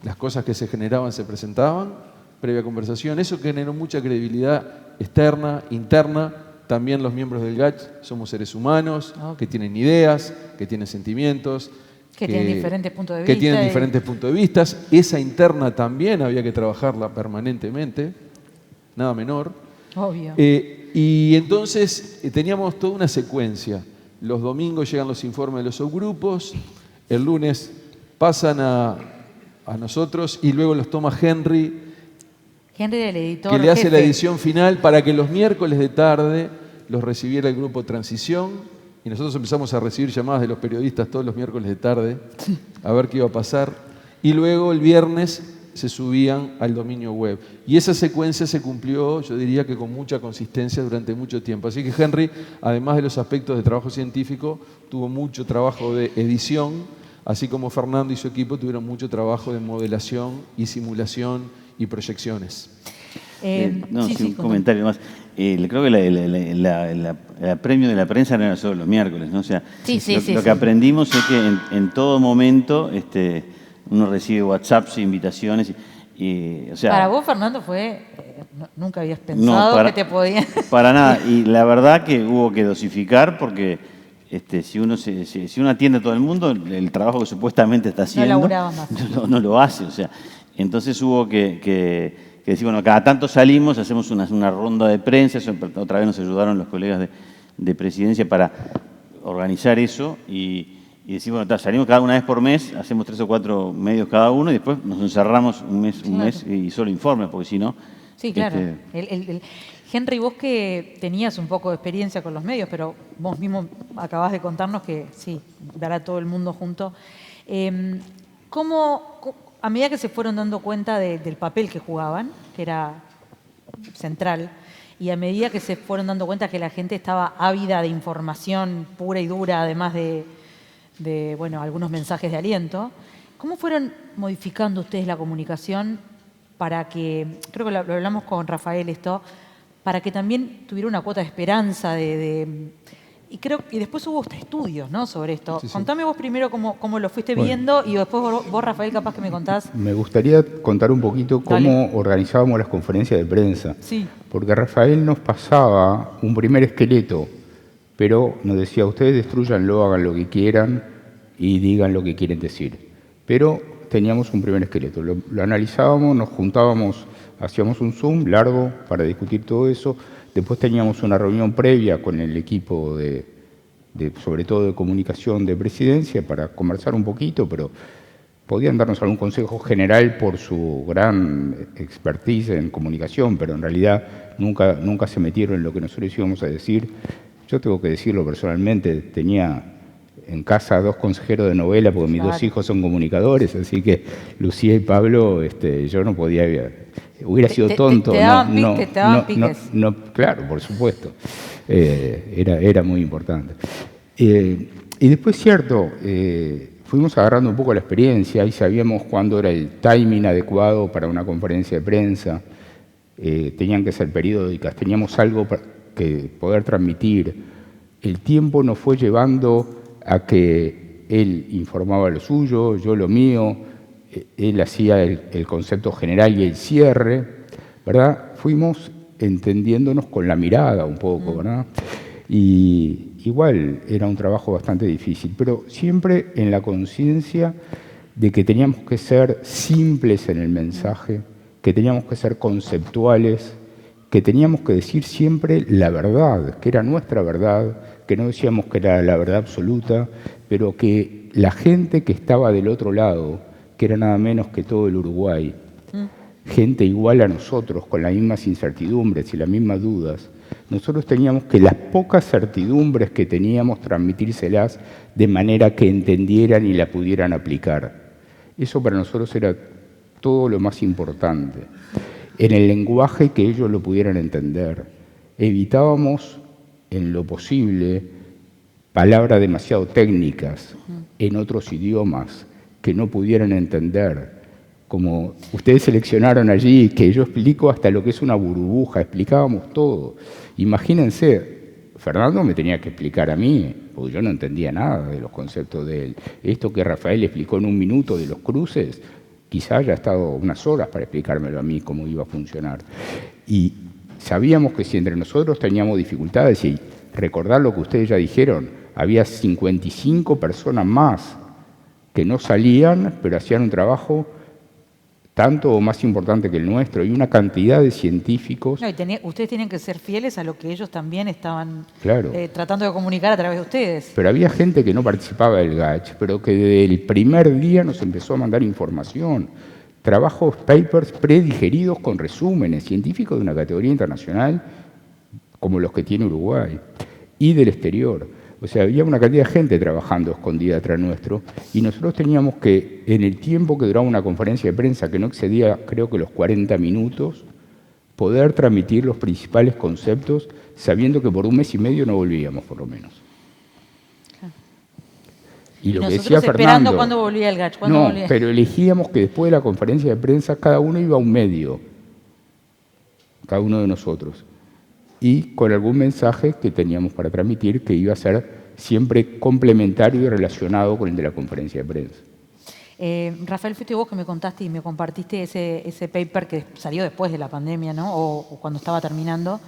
Las cosas que se generaban se presentaban, previa conversación. Eso generó mucha credibilidad externa, interna. También los miembros del GACH somos seres humanos, que tienen ideas, que tienen sentimientos. Que tienen diferentes puntos de vista. Que tienen diferentes puntos de vista. Esa interna también había que trabajarla permanentemente, nada menor. Obvio. Y entonces teníamos toda una secuencia. Los domingos llegan los informes de los subgrupos, el lunes pasan a nosotros y luego los toma Henry, el editor que le hace jefe. la edición final para que los miércoles de tarde los recibiera el grupo Transición, y nosotros empezamos a recibir llamadas de los periodistas todos los miércoles de tarde a ver qué iba a pasar, y luego el viernes se subían al dominio web. Y esa secuencia se cumplió, yo diría que con mucha consistencia durante mucho tiempo. Así que Henry, además de los aspectos de trabajo científico, tuvo mucho trabajo de edición, así como Fernando y su equipo tuvieron mucho trabajo de modelación y simulación y proyecciones. Un comentario más. Creo que el premio de la prensa no era solo los miércoles, ¿no? O sea, lo que aprendimos es que en todo momento uno recibe WhatsApps, invitaciones. O sea, para vos, Fernando, nunca habías pensado que te podían... Para nada. Y la verdad que hubo que dosificar porque si uno atiende a todo el mundo, el trabajo que supuestamente está haciendo no lo hace. O sea, entonces hubo que decir, bueno, cada tanto salimos, hacemos una ronda de prensa. Otra vez nos ayudaron los colegas de presidencia para organizar eso y y decimos, bueno, salimos cada una vez por mes, hacemos 3 o 4 medios cada uno y después nos encerramos un mes y solo informes, porque si no... Sí, claro. Henry, vos que tenías un poco de experiencia con los medios, pero vos mismo acabás de contarnos que sí, dará todo el mundo junto. ¿Cómo, a medida que se fueron dando cuenta del papel que jugaban, que era central, y a medida que se fueron dando cuenta que la gente estaba ávida de información pura y dura, además de bueno, algunos mensajes de aliento, ¿cómo fueron modificando ustedes la comunicación para que, creo que lo hablamos con Rafael esto, para que también tuviera una cuota de esperanza y después hubo estudios, ¿no?, sobre esto. Sí, sí. Contame vos primero cómo lo fuiste viendo y después vos, Rafael, capaz que me contás. Me gustaría contar un poquito cómo organizábamos las conferencias de prensa. Sí. Porque Rafael nos pasaba un primer esqueleto, pero nos decía, ustedes destruyanlo, hagan lo que quieran y digan lo que quieren decir. Pero teníamos un primer esqueleto, lo analizábamos, nos juntábamos, hacíamos un Zoom largo para discutir todo eso. Después teníamos una reunión previa con el equipo sobre todo de comunicación de presidencia para conversar un poquito, pero podían darnos algún consejo general por su gran expertise en comunicación, pero en realidad nunca se metieron en lo que nosotros íbamos a decir. Yo tengo que decirlo personalmente, tenía en casa 2 consejeros de novela porque mis 2 hijos son comunicadores, así que Lucía y Pablo, yo no podía... Hubiera sido tonto. Te daban piques. No, claro, por supuesto. Era muy importante. Y después, cierto, fuimos agarrando un poco la experiencia y sabíamos cuándo era el timing adecuado para una conferencia de prensa. Tenían que ser periódicas, teníamos algo que poder transmitir. El tiempo nos fue llevando a que él informaba lo suyo, yo lo mío. Él hacía el concepto general y el cierre, ¿verdad? Fuimos entendiéndonos con la mirada un poco, ¿verdad? Y igual era un trabajo bastante difícil, pero siempre en la conciencia de que teníamos que ser simples en el mensaje, que teníamos que ser conceptuales, que teníamos que decir siempre la verdad, que era nuestra verdad, que no decíamos que era la verdad absoluta, pero que la gente que estaba del otro lado, que era nada menos que todo el Uruguay, gente igual a nosotros, con las mismas incertidumbres y las mismas dudas, nosotros teníamos que las pocas certidumbres que teníamos transmitírselas de manera que entendieran y la pudieran aplicar. Eso para nosotros era todo lo más importante. En el lenguaje que ellos lo pudieran entender. Evitábamos, en lo posible, palabras demasiado técnicas en otros idiomas que no pudieran entender, como ustedes seleccionaron allí, que yo explico hasta lo que es una burbuja, explicábamos todo. Imagínense, Fernando me tenía que explicar a mí, porque yo no entendía nada de los conceptos de él. Esto que Rafael explicó en 1 minuto de los cruces, quizá haya estado unas horas para explicármelo a mí cómo iba a funcionar. Y sabíamos que si entre nosotros teníamos dificultades, y recordar lo que ustedes ya dijeron, había 55 personas más que no salían, pero hacían un trabajo tanto o más importante que el nuestro, y una cantidad de científicos. No, y ustedes tienen que ser fieles a lo que ellos también estaban claro, tratando de comunicar a través de ustedes. Pero había gente que no participaba del GACH, pero que desde el primer día nos empezó a mandar información, trabajos, papers predigeridos con resúmenes científicos de una categoría internacional como los que tiene Uruguay, y del exterior. O sea, había una cantidad de gente trabajando escondida atrás nuestro, y nosotros teníamos que, en el tiempo que duraba una conferencia de prensa, que no excedía, creo que los 40 minutos, poder transmitir los principales conceptos, sabiendo que por 1 mes y medio no volvíamos, por lo menos. Y lo que decía Fernando, esperando cuándo volvía el GACH. No, pero elegíamos que después de la conferencia de prensa, cada uno iba a un medio, cada uno de nosotros, y con algún mensaje que teníamos para transmitir que iba a ser siempre complementario y relacionado con el de la conferencia de prensa. Rafael, fuiste vos que me contaste y me compartiste ese paper que salió después de la pandemia, ¿no? O cuando estaba terminando,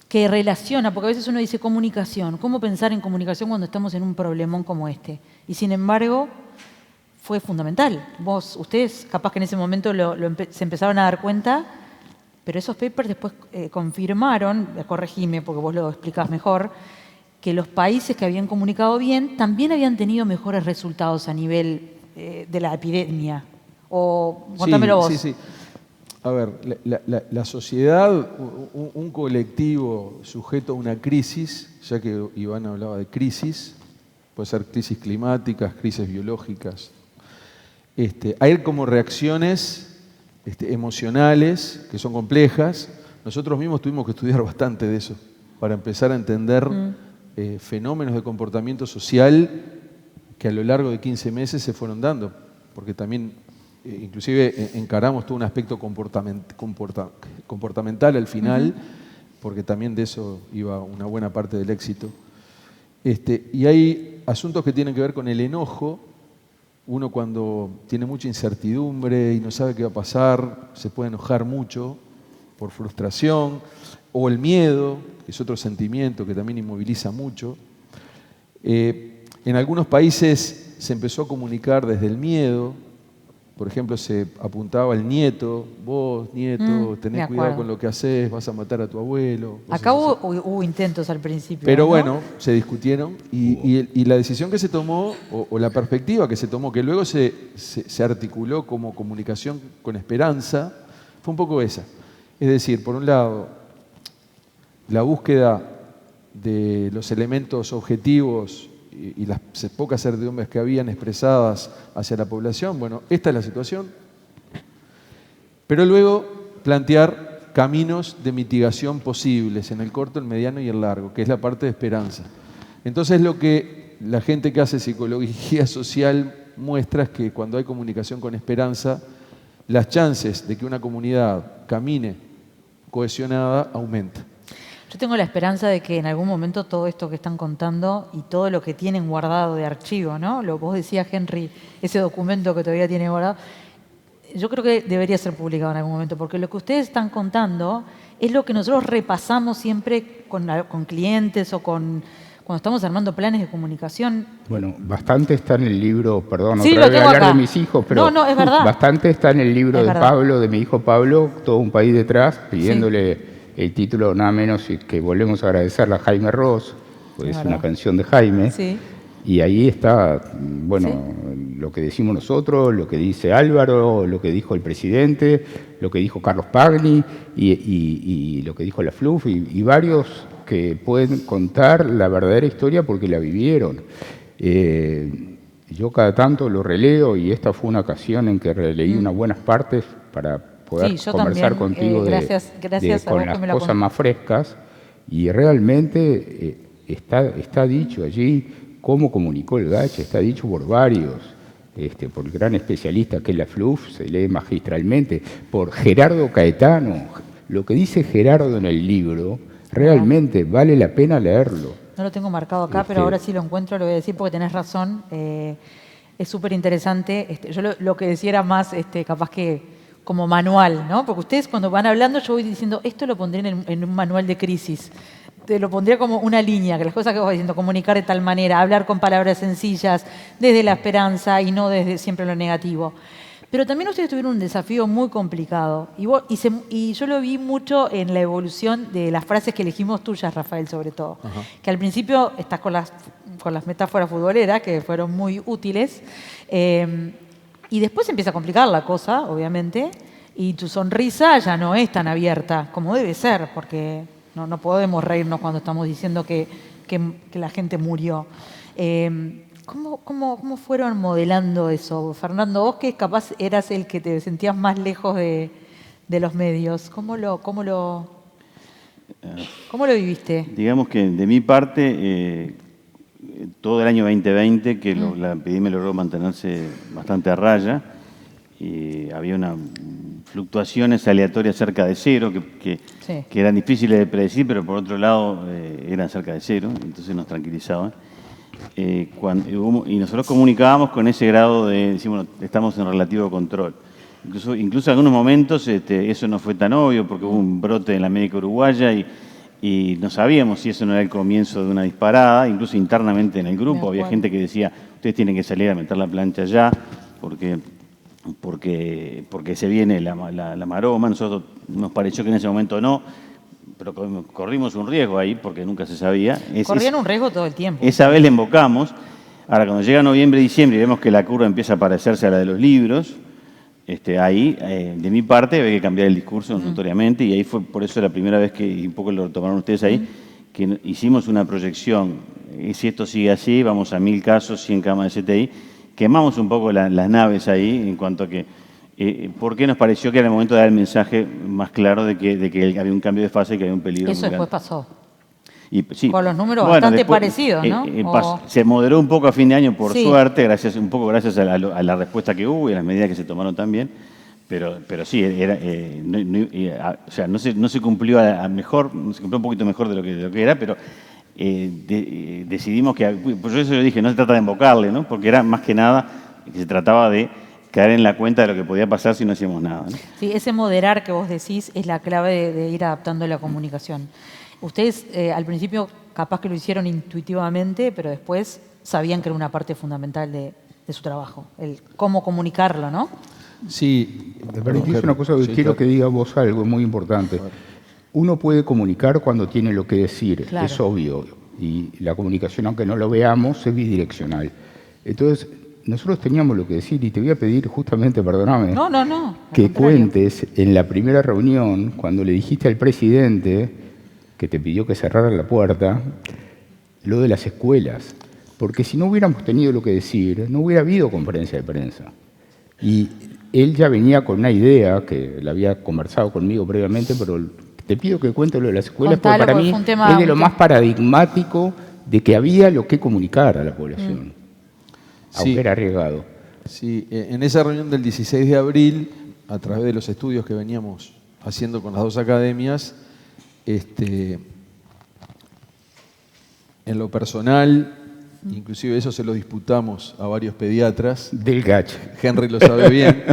que relaciona, porque a veces uno dice comunicación, ¿cómo pensar en comunicación cuando estamos en un problemón como este? Y sin embargo, fue fundamental. Ustedes capaz que en ese momento se empezaron a dar cuenta, pero esos papers después confirmaron, corregime porque vos lo explicás mejor, que los países que habían comunicado bien también habían tenido mejores resultados a nivel de la epidemia. O contámelo vos. Sí. A ver, la sociedad, un colectivo sujeto a una crisis, ya que Iván hablaba de crisis, puede ser crisis climáticas, crisis biológicas. Hay como reacciones emocionales que son complejas. Nosotros mismos tuvimos que estudiar bastante de eso para empezar a entender fenómenos de comportamiento social que a lo largo de 15 meses se fueron dando, porque también inclusive encaramos todo un aspecto comportamental al final, porque también de eso iba una buena parte del éxito. Y hay asuntos que tienen que ver con el enojo. Uno cuando tiene mucha incertidumbre y no sabe qué va a pasar, se puede enojar mucho por frustración, o el miedo, que es otro sentimiento que también inmoviliza mucho. En algunos países se empezó a comunicar desde el miedo. Por ejemplo, se apuntaba al nieto: vos, nieto, tenés cuidado con lo que haces, vas a matar a tu abuelo. Acá hubo intentos al principio. Pero ¿no? bueno, se discutieron y la decisión que se tomó, o la perspectiva que se tomó, que luego se articuló como comunicación con esperanza, fue un poco esa. Es decir, por un lado, la búsqueda de los elementos objetivos y las pocas certidumbres que habían expresadas hacia la población. Bueno, esta es la situación. Pero luego plantear caminos de mitigación posibles en el corto, el mediano y el largo, que es la parte de esperanza. Entonces lo que la gente que hace psicología social muestra es que cuando hay comunicación con esperanza, las chances de que una comunidad camine cohesionada aumentan. Yo tengo la esperanza de que en algún momento todo esto que están contando y todo lo que tienen guardado de archivo, ¿no? Vos decías, Henry, ese documento que todavía tiene guardado, yo creo que debería ser publicado en algún momento, porque lo que ustedes están contando es lo que nosotros repasamos siempre con clientes o cuando estamos armando planes de comunicación. Bueno, bastante está en el libro, perdón, sí, otra vez voy a hablar acá de mis hijos, pero no, es verdad. Bastante está en el libro es de verdad. Pablo, de mi hijo Pablo, Todo un país detrás, pidiéndole el título nada menos que volvemos a agradecerle a Jaime Ross, pues es una canción de Jaime, y ahí está, bueno, lo que decimos nosotros, lo que dice Álvaro, lo que dijo el presidente, lo que dijo Carlos Pagni y lo que dijo la FLUF y varios que pueden contar la verdadera historia porque la vivieron. Yo cada tanto lo releo y esta fue una ocasión en que releí unas buenas partes para poder conversar contigo con las cosas más frescas, y realmente está dicho allí cómo comunicó el Gache, está dicho por varios, por el gran especialista que es la FLUF, se lee magistralmente, por Gerardo Caetano. Lo que dice Gerardo en el libro realmente vale la pena leerlo. No lo tengo marcado acá, pero ahora sí lo encuentro, lo voy a decir porque tenés razón. Es súper interesante. Yo lo que decía era más capaz que como manual, ¿no? Porque ustedes cuando van hablando yo voy diciendo, esto lo pondré en un manual de crisis. Te lo pondría como una línea, que las cosas que vos vas diciendo, comunicar de tal manera, hablar con palabras sencillas, desde la esperanza y no desde siempre lo negativo. Pero también ustedes tuvieron un desafío muy complicado y yo lo vi mucho en la evolución de las frases que elegimos tuyas, Rafael, sobre todo. Ajá. Que al principio estás con las metáforas futboleras, que fueron muy útiles, y después empieza a complicar la cosa, obviamente, y tu sonrisa ya no es tan abierta como debe ser, porque no podemos reírnos cuando estamos diciendo que la gente murió. ¿Cómo fueron modelando eso? Fernando, vos que capaz eras el que te sentías más lejos de los medios, ¿cómo lo viviste? Digamos que de mi parte, todo el año 2020, que la epidemia logró mantenerse bastante a raya, y había unas fluctuaciones aleatorias cerca de cero, que eran difíciles de predecir, pero por otro lado eran cerca de cero, entonces nos tranquilizaban. Y nosotros comunicábamos con ese grado de, decimos, estamos en relativo control. Incluso en algunos momentos eso no fue tan obvio porque hubo un brote en la América Uruguaya y no sabíamos si eso no era el comienzo de una disparada. Incluso internamente en el grupo había gente que decía, ustedes tienen que salir a meter la plancha ya porque se viene la maroma. Nosotros nos pareció que en ese momento no, pero corrimos un riesgo ahí porque nunca se sabía. Corrían un riesgo todo el tiempo. Esa vez le invocamos. Ahora, cuando llega noviembre, diciembre y vemos que la curva empieza a parecerse a la de los libros, ahí, de mi parte, había que cambiar el discurso notoriamente, y ahí fue por eso la primera vez que, y un poco lo tomaron ustedes ahí, que hicimos una proyección. Y si esto sigue así, vamos a 1000 casos, 100 camas de CTI. Quemamos un poco las naves ahí en cuanto a que, porque nos pareció que era el momento de dar el mensaje más claro de que había un cambio de fase y que había un peligro. Eso después pasó. Y, sí. Con los números bastante parecidos, ¿no? Se moderó un poco a fin de año, por suerte, un poco gracias a la respuesta que hubo y a las medidas que se tomaron también. Pero sí, no se cumplió mejor, no se cumplió un poquito mejor de lo que era, pero decidimos que, por eso yo dije, no se trata de invocarle, ¿no? Porque era más que nada que se trataba de caer en la cuenta de lo que podía pasar si no hacíamos nada, ¿no? Sí, ese moderar que vos decís es la clave de ir adaptando la comunicación. Ustedes al principio capaz que lo hicieron intuitivamente, pero después sabían que era una parte fundamental de su trabajo, el cómo comunicarlo, ¿no? Sí. Me permitís una cosa que quiero que diga vos algo muy importante. Uno puede comunicar cuando tiene lo que decir, claro. Es obvio. Y la comunicación, aunque no lo veamos, es bidireccional. Entonces, nosotros teníamos lo que decir y te voy a pedir justamente, perdóname, que cuentes en la primera reunión, cuando le dijiste al presidente que te pidió que cerrara la puerta, lo de las escuelas. Porque si no hubiéramos tenido lo que decir, no hubiera habido conferencia de prensa. Y él ya venía con una idea que la había conversado conmigo previamente, pero te pido que cuentes lo de las escuelas, porque para mí es de lo más paradigmático de que había lo que comunicar a la población, aunque era arriesgado. Sí, en esa reunión del 16 de abril, a través de los estudios que veníamos haciendo con las dos academias, en lo personal, inclusive eso se lo disputamos a varios pediatras. Del GACH. Henry lo sabe bien.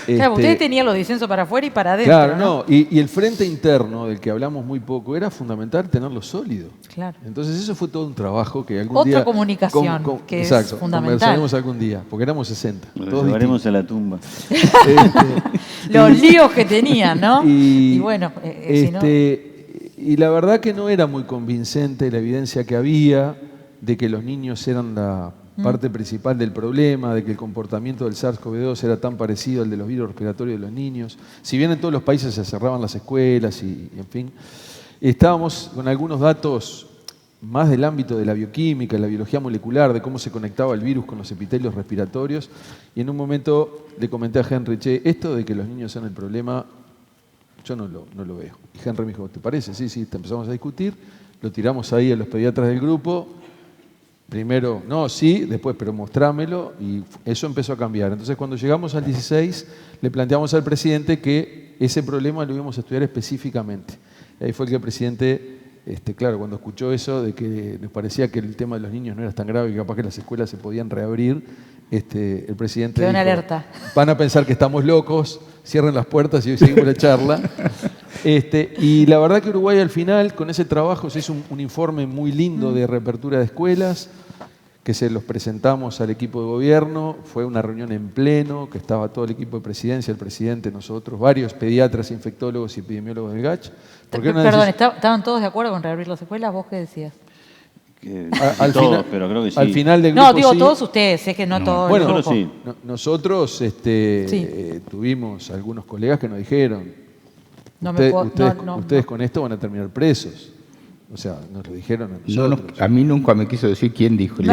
Claro, ustedes tenían los disensos para afuera y para adentro. Claro, no. Y el frente interno, del que hablamos muy poco, era fundamental tenerlo sólido. Claro. Entonces eso fue todo un trabajo que algún día... Otra comunicación que es fundamental. Conversaremos algún día, porque éramos 60. Lo llevaremos a la tumba. Los líos que tenían, ¿no? Y bueno, si no... Y la verdad que no era muy convincente la evidencia que había de que los niños eran la parte principal del problema, de que el comportamiento del SARS-CoV-2 era tan parecido al de los virus respiratorios de los niños. Si bien en todos los países se cerraban las escuelas y en fin, estábamos con algunos datos más del ámbito de la bioquímica, la biología molecular, de cómo se conectaba el virus con los epitelios respiratorios. Y en un momento le comenté a Henry, esto de que los niños son el problema, yo no lo veo. Y Henry me dijo, ¿te parece? Sí, empezamos a discutir, lo tiramos ahí a los pediatras del grupo. Primero, no, sí, después, pero mostrámelo, y eso empezó a cambiar. Entonces, cuando llegamos al 16, le planteamos al presidente que ese problema lo íbamos a estudiar específicamente. Y ahí fue que el presidente, claro, cuando escuchó eso, de que nos parecía que el tema de los niños no era tan grave, que capaz que las escuelas se podían reabrir, el presidente quedó en dijo, alerta. Van a pensar que estamos locos, cierren las puertas y hoy seguimos la charla. Y la verdad que Uruguay al final, con ese trabajo, se hizo un informe muy lindo de reapertura de escuelas, que se los presentamos al equipo de gobierno. Fue una reunión en pleno, que estaba todo el equipo de presidencia, el presidente, nosotros, varios pediatras, infectólogos y epidemiólogos del GACH. Perdón, ¿estaban todos de acuerdo con reabrir las escuelas? ¿Vos qué decías? Pero creo que sí. Al final del grupo, no, digo todos ustedes, sé que no todos. Bueno, sí. Nosotros tuvimos algunos colegas que nos dijeron, ustedes con esto van a terminar presos. O sea, nos lo dijeron a nosotros. A mí nunca me quiso decir quién dijo eso.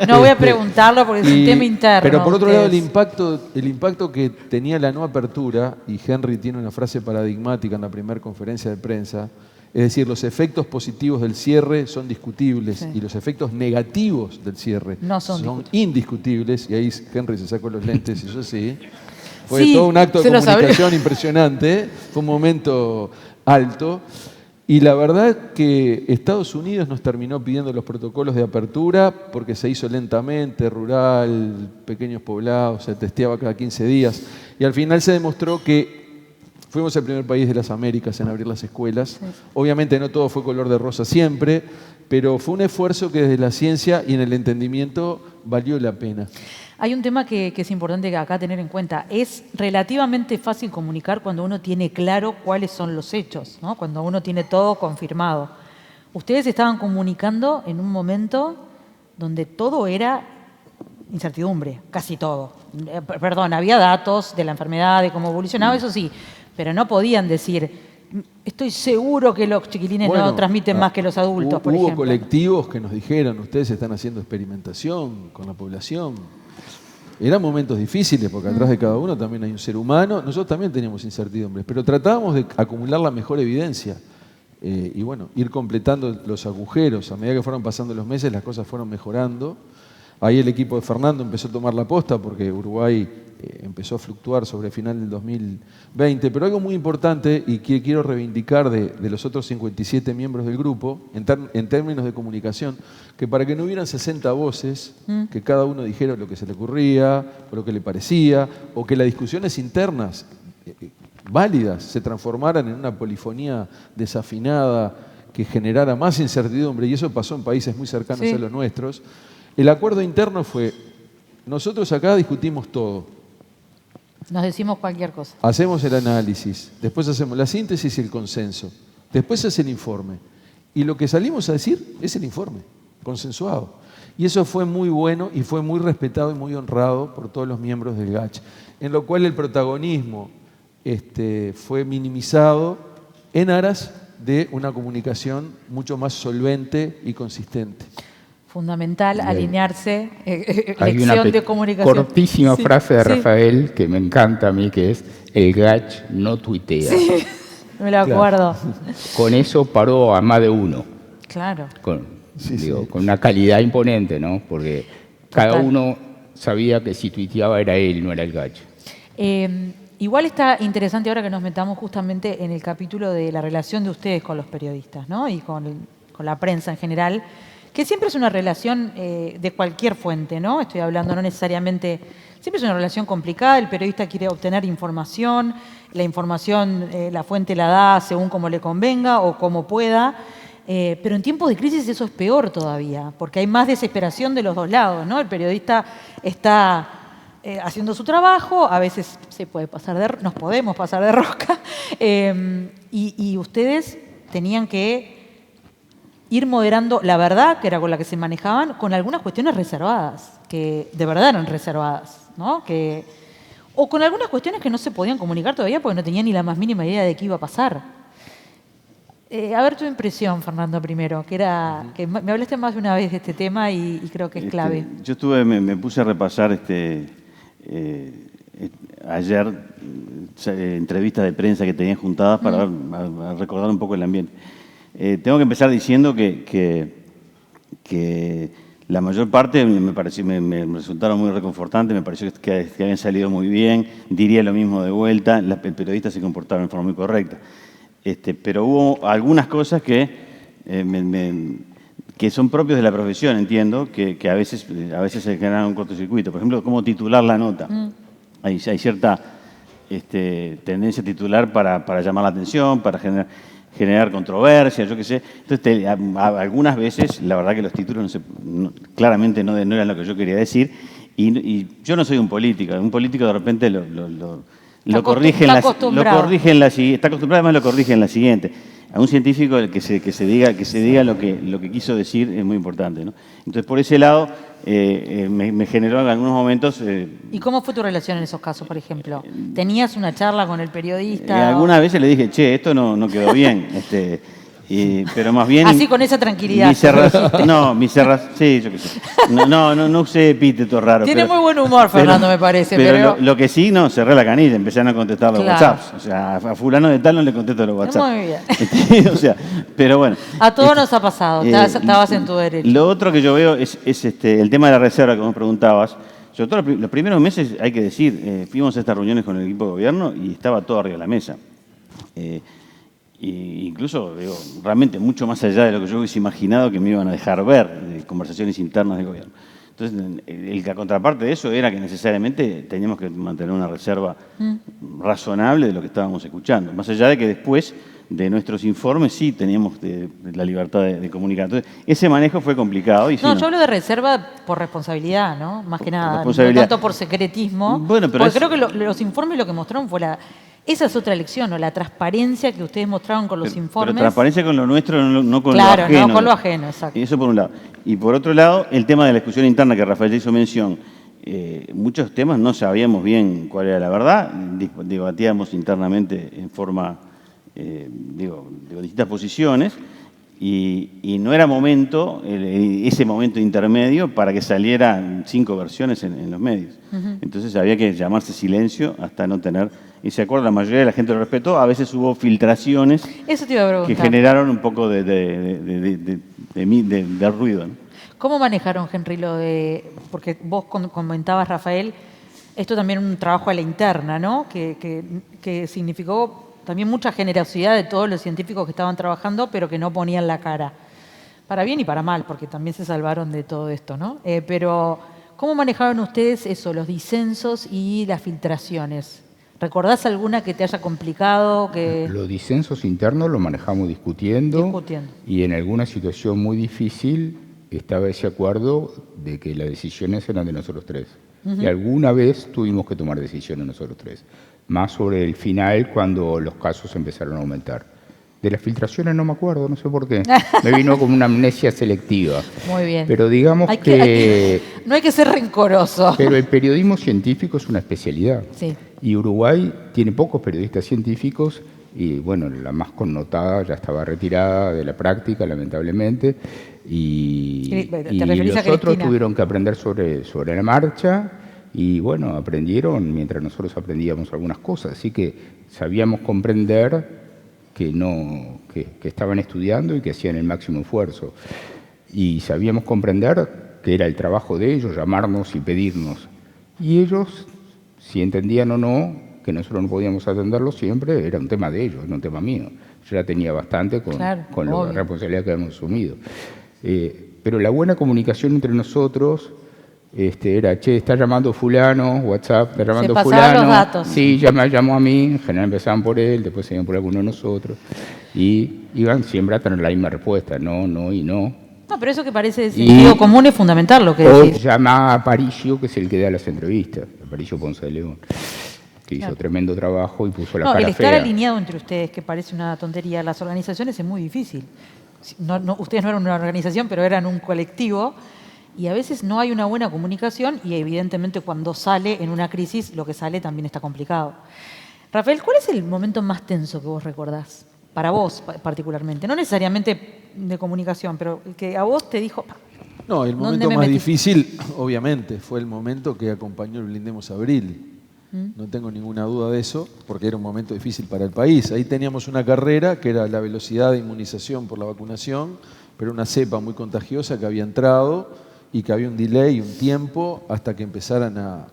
No voy a preguntarlo porque es un tema interno. Pero por otro lado, el impacto que tenía la no apertura, y Henry tiene una frase paradigmática en la primera conferencia de prensa, es decir, los efectos positivos del cierre son discutibles y los efectos negativos del cierre son indiscutibles. Y ahí Henry se sacó los lentes y yo sí. Fue todo un acto de comunicación impresionante, fue un momento alto. Y la verdad que Estados Unidos nos terminó pidiendo los protocolos de apertura porque se hizo lentamente, rural, pequeños poblados, se testeaba cada 15 días. Y al final se demostró que Fuimos el primer país de las Américas en abrir las escuelas. Sí. Obviamente no todo fue color de rosa siempre, pero fue un esfuerzo que desde la ciencia y en el entendimiento valió la pena. Hay un tema que es importante acá tener en cuenta. Es relativamente fácil comunicar cuando uno tiene claro cuáles son los hechos, ¿no? Cuando uno tiene todo confirmado. Ustedes estaban comunicando en un momento donde todo era incertidumbre, casi todo. Perdón, había datos de la enfermedad, de cómo evolucionaba, eso sí, pero no podían decir, estoy seguro que los chiquilines no transmiten más que los adultos, por ejemplo. Hubo colectivos que nos dijeron, ustedes están haciendo experimentación con la población. Eran momentos difíciles, porque atrás de cada uno también hay un ser humano. Nosotros también teníamos incertidumbres, pero tratábamos de acumular la mejor evidencia. Y bueno, ir completando los agujeros. A medida que fueron pasando los meses, las cosas fueron mejorando. Ahí el equipo de Fernando empezó a tomar la posta porque Uruguay empezó a fluctuar sobre el final del 2020. Pero algo muy importante y que quiero reivindicar de los otros 57 miembros del grupo, en términos de comunicación, que para que no hubieran 60 voces, que cada uno dijera lo que se le ocurría, o lo que le parecía, o que las discusiones internas válidas se transformaran en una polifonía desafinada que generara más incertidumbre, y eso pasó en países muy cercanos a los nuestros. El acuerdo interno fue, nosotros acá discutimos todo. Nos decimos cualquier cosa. Hacemos el análisis, después hacemos la síntesis y el consenso, después se hace el informe. Y lo que salimos a decir es el informe, consensuado. Y eso fue muy bueno y fue muy respetado y muy honrado por todos los miembros del GACH, en lo cual el protagonismo fue minimizado en aras de una comunicación mucho más solvente y consistente. Fundamental alinearse, hay una de comunicación. Cortísima frase de Rafael que me encanta a mí, que es: el GACH no tuitea. Sí, me lo acuerdo. Con eso paró a más de uno. Claro. Con una calidad imponente, ¿no? Porque cada uno sabía que si tuiteaba era él, no era el GACH. Igual está interesante ahora que nos metamos justamente en el capítulo de la relación de ustedes con los periodistas, ¿no? Y con la prensa en general, que siempre es una relación de cualquier fuente, ¿no? Estoy hablando no necesariamente... Siempre es una relación complicada, el periodista quiere obtener información, la información la fuente la da según como le convenga o como pueda, pero en tiempos de crisis eso es peor todavía, porque hay más desesperación de los dos lados, ¿no? El periodista está haciendo su trabajo, a veces nos podemos pasar de rosca, y ustedes tenían que ir moderando la verdad, que era con la que se manejaban, con algunas cuestiones reservadas, que de verdad eran reservadas, ¿no? O con algunas cuestiones que no se podían comunicar todavía porque no tenían ni la más mínima idea de qué iba a pasar. A ver tu impresión, Fernando, primero, que me hablaste más de una vez de este tema y creo que es clave. Yo me puse a repasar ayer entrevistas de prensa que tenía juntadas para recordar un poco el ambiente. Tengo que empezar diciendo que la mayor parte me resultaron muy reconfortantes, me pareció que habían salido muy bien, diría lo mismo de vuelta, el periodista se comportaron de forma muy correcta. Pero hubo algunas cosas que son propios de la profesión, entiendo, que a veces se genera un cortocircuito. Por ejemplo, cómo titular la nota. Hay cierta tendencia titular para llamar la atención, para generar controversia, yo qué sé. Entonces, algunas veces, la verdad que los títulos claramente no eran lo que yo quería decir. Y yo no soy un político. Un político de repente lo corrige en la siguiente. Está acostumbrado, además lo corrige en la siguiente. A un científico que se diga lo que quiso decir es muy importante, ¿no? Entonces, por ese lado, me generó en algunos momentos... ¿Y cómo fue tu relación en esos casos, por ejemplo? ¿Tenías una charla con el periodista? Algunas veces le dije, che, esto no quedó bien. Pero más bien... Así con esa tranquilidad. Sí, yo qué sé. No usé epítetos raros. Tiene muy buen humor, Fernando, me parece. Pero lo que sí, cerré la canilla, empecé a no contestar los WhatsApps. O sea, a fulano de tal no le contesto los WhatsApps. Muy bien. O sea, pero bueno. A todos nos ha pasado, estabas en tu derecho. Lo otro que yo veo es el tema de la reserva que vos preguntabas. Sobre todo los primeros meses, hay que decir, fuimos a estas reuniones con el equipo de gobierno y estaba todo arriba de la mesa. Y incluso, realmente mucho más allá de lo que yo hubiese imaginado que me iban a dejar ver, de conversaciones internas del gobierno. Entonces, la contraparte de eso era que necesariamente teníamos que mantener una reserva razonable de lo que estábamos escuchando. Más allá de que después de nuestros informes sí teníamos la libertad de comunicar. Entonces, ese manejo fue complicado. Yo hablo de reserva por responsabilidad, ¿no? Más que nada, no tanto por secretismo. Bueno, pero porque creo que los informes lo que mostraron fue esa es otra lección, ¿no? La transparencia que ustedes mostraron con los informes. Pero transparencia con lo nuestro, no con lo ajeno. Claro, no con lo ajeno, exacto. Y eso por un lado. Y por otro lado, el tema de la discusión interna que Rafael ya hizo mención. Muchos temas no sabíamos bien cuál era la verdad, debatíamos internamente en forma, de distintas posiciones, y no era momento, ese momento intermedio, para que salieran 5 versiones en los medios. Entonces había que llamarse silencio hasta no tener ese acuerdo. La mayoría de la gente lo respetó. A veces hubo filtraciones Eso te iba a preguntar. que generaron un poco de ruido, ¿no? ¿Cómo manejaron, Henry, porque vos comentabas, Rafael, esto también un trabajo a la interna, ¿no? Que significó también mucha generosidad de todos los científicos que estaban trabajando, pero que no ponían la cara. Para bien y para mal, porque también se salvaron de todo esto, ¿no? Pero, ¿cómo manejaron ustedes eso, los disensos y las filtraciones? ¿Recordás alguna que te haya complicado? Los disensos internos los manejamos discutiendo. Y en alguna situación muy difícil estaba ese acuerdo de que las decisiones eran de nosotros tres. Y alguna vez tuvimos que tomar decisiones nosotros tres. Más sobre el final, cuando los casos empezaron a aumentar. De las filtraciones no me acuerdo, no sé por qué. Me vino como una amnesia selectiva. Muy bien. Pero digamos no hay que ser rencoroso. Pero el periodismo científico es una especialidad. Sí. Y Uruguay tiene pocos periodistas científicos y, bueno, la más connotada ya estaba retirada de la práctica, lamentablemente. Y los otros tuvieron que aprender sobre la marcha. Y bueno, aprendieron mientras nosotros aprendíamos algunas cosas. Así que sabíamos comprender que estaban estudiando y que hacían el máximo esfuerzo. Y sabíamos comprender que era el trabajo de ellos llamarnos y pedirnos. Y ellos, si entendían o no, que nosotros no podíamos atenderlo siempre, era un tema de ellos, no un tema mío. Yo ya tenía bastante con la responsabilidad que habíamos asumido. Pero la buena comunicación entre nosotros era, está llamando fulano, WhatsApp, está llamando fulano. Los datos. Sí, ya me llamó a mí, en general empezaban por él, después se iban por alguno de nosotros. Y iban siempre a tener la misma respuesta, no y no. No, pero eso que parece de sentido común es fundamental lo que decís. O llama a Aparicio, que es el que da las entrevistas, Aparicio Ponce de León, que hizo tremendo trabajo y puso la cara fea. El estar alineado entre ustedes, que parece una tontería, las organizaciones es muy difícil. Ustedes no eran una organización, pero eran un colectivo. Y a veces no hay una buena comunicación y evidentemente cuando sale en una crisis lo que sale también está complicado. Rafael, ¿cuál es el momento más tenso que vos recordás? Para vos particularmente, no necesariamente de comunicación, pero que a vos te dijo... No, el momento más difícil, obviamente, fue el momento que acompañó el Blindemos Abril. No tengo ninguna duda de eso, porque era un momento difícil para el país. Ahí teníamos una carrera que era la velocidad de inmunización por la vacunación, pero una cepa muy contagiosa que había entrado y que había un delay, un tiempo, hasta que empezaran las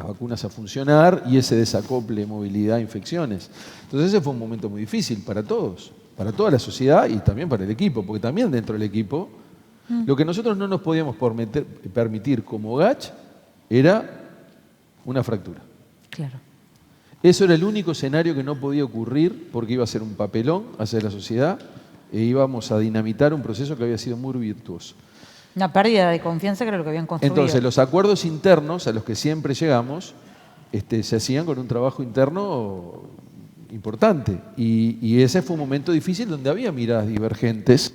vacunas a funcionar y ese desacople, movilidad, infecciones. Entonces ese fue un momento muy difícil para todos, para toda la sociedad y también para el equipo, porque también dentro del equipo, lo que nosotros no nos podíamos permitir como GACH era una fractura. Claro. Eso era el único escenario que no podía ocurrir porque iba a ser un papelón hacia la sociedad e íbamos a dinamitar un proceso que había sido muy virtuoso. Una pérdida de confianza que era lo que habían construido. Entonces, los acuerdos internos a los que siempre llegamos se hacían con un trabajo interno importante. Y ese fue un momento difícil donde había miradas divergentes.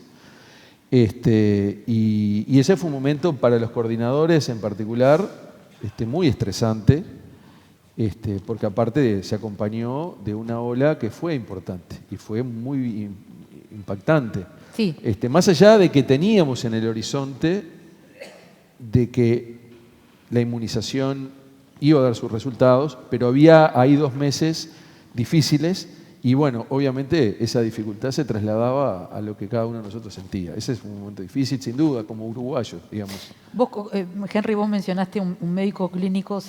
Y ese fue un momento para los coordinadores en particular muy estresante, porque aparte se acompañó de una ola que fue importante y fue muy impactante. Sí. Más allá de que teníamos en el horizonte de que la inmunización iba a dar sus resultados, pero había ahí 2 meses difíciles y bueno, obviamente esa dificultad se trasladaba a lo que cada uno de nosotros sentía. Ese es un momento difícil, sin duda, como uruguayos, digamos. Vos, Henry, vos mencionaste un médico clínico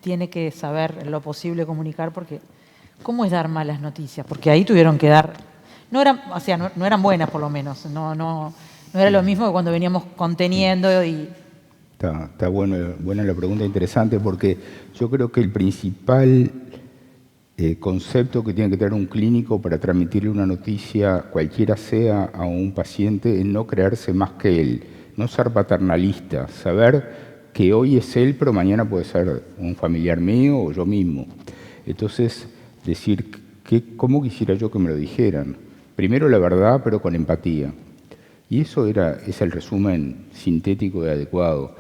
tiene que saber lo posible comunicar porque ¿cómo es dar malas noticias? Porque ahí tuvieron que dar... No eran buenas, por lo menos. No era lo mismo que cuando veníamos conteniendo y Está buena la pregunta, interesante, porque yo creo que el principal concepto que tiene que tener un clínico para transmitirle una noticia, cualquiera sea, a un paciente, es no creerse más que él, no ser paternalista, saber que hoy es él, pero mañana puede ser un familiar mío o yo mismo. Entonces, decir, ¿cómo quisiera yo que me lo dijeran? Primero la verdad, pero con empatía. Y eso es el resumen sintético y adecuado.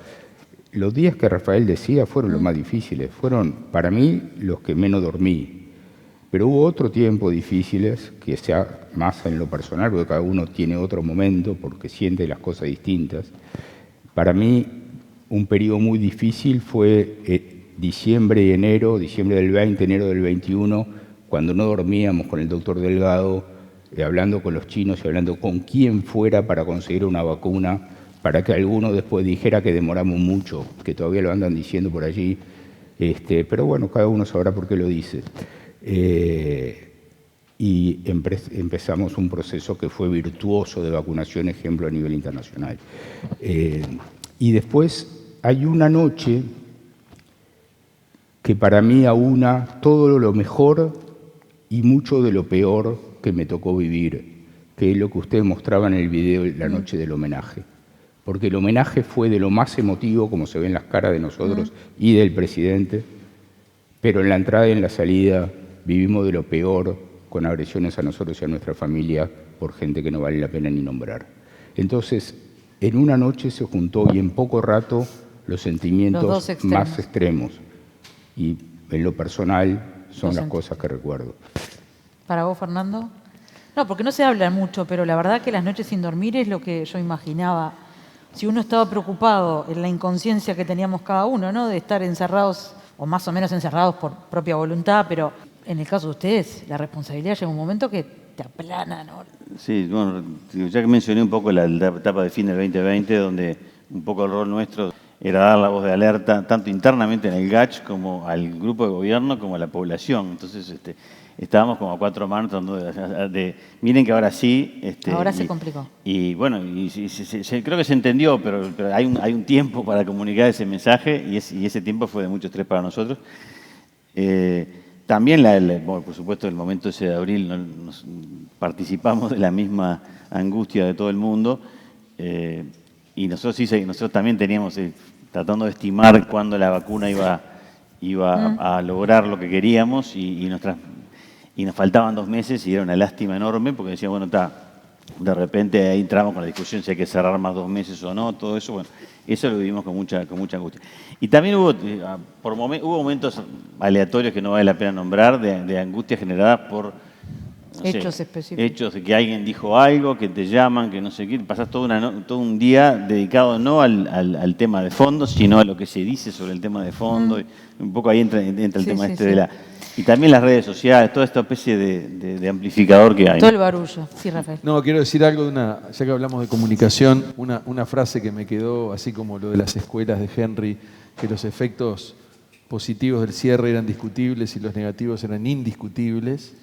Los días que Rafael decía fueron los más difíciles, fueron para mí los que menos dormí. Pero hubo otro tiempo difíciles, que sea más en lo personal, porque cada uno tiene otro momento, porque siente las cosas distintas. Para mí, un periodo muy difícil fue diciembre y enero, diciembre del 20, enero del 21, cuando no dormíamos con el doctor Delgado, hablando con los chinos y hablando con quien fuera para conseguir una vacuna, para que alguno después dijera que demoramos mucho, que todavía lo andan diciendo por allí, pero bueno, cada uno sabrá por qué lo dice. Y empezamos un proceso que fue virtuoso de vacunación, ejemplo a nivel internacional. Y después hay una noche que para mí aúna todo lo mejor y mucho de lo peor que me tocó vivir, que es lo que ustedes mostraban en el video la noche del homenaje. Porque el homenaje fue de lo más emotivo, como se ve en las caras de nosotros y del presidente, pero en la entrada y en la salida vivimos de lo peor, con agresiones a nosotros y a nuestra familia por gente que no vale la pena ni nombrar. Entonces, en una noche se juntó y en poco rato los sentimientos más extremos. Y en lo personal son las cosas que recuerdo. ¿Para vos, Fernando? No, porque no se habla mucho, pero la verdad que las noches sin dormir es lo que yo imaginaba. Si uno estaba preocupado en la inconsciencia que teníamos cada uno, ¿no? De estar encerrados, o más o menos encerrados por propia voluntad, pero en el caso de ustedes, la responsabilidad llega un momento que te aplana, ¿no? Sí, bueno, ya que mencioné un poco la etapa de fin del 2020, donde un poco el rol nuestro era dar la voz de alerta, tanto internamente en el GACH como al grupo de gobierno, como a la población. Entonces, estábamos como a 4 manos tratando miren que ahora sí. Ahora se complicó. Y bueno, creo que se entendió, pero hay un tiempo para comunicar ese mensaje y ese tiempo fue de mucho estrés para nosotros. También, bueno, por supuesto, el momento ese de abril nos participamos de la misma angustia de todo el mundo. Y nosotros también teníamos, tratando de estimar cuándo la vacuna iba a lograr lo que queríamos y nos faltaban 2 meses y era una lástima enorme porque decía, bueno, de repente ahí entramos con la discusión si hay que cerrar más 2 meses o no, todo eso, bueno, eso lo vivimos con mucha angustia. Y también hubo momentos aleatorios que no vale la pena nombrar de angustia generada por hechos específicos. Hechos de que alguien dijo algo, que te llaman, que no sé qué, pasás todo un día dedicado no al tema de fondo, sino a lo que se dice sobre el tema de fondo. Y un poco ahí entra el tema de la... Y también las redes sociales, toda esta especie de amplificador que hay. Todo el barullo. Sí, Rafael. No, quiero decir algo ya que hablamos de comunicación, una frase que me quedó, así como lo de las escuelas de Henry, que los efectos positivos del cierre eran discutibles y los negativos eran indiscutibles.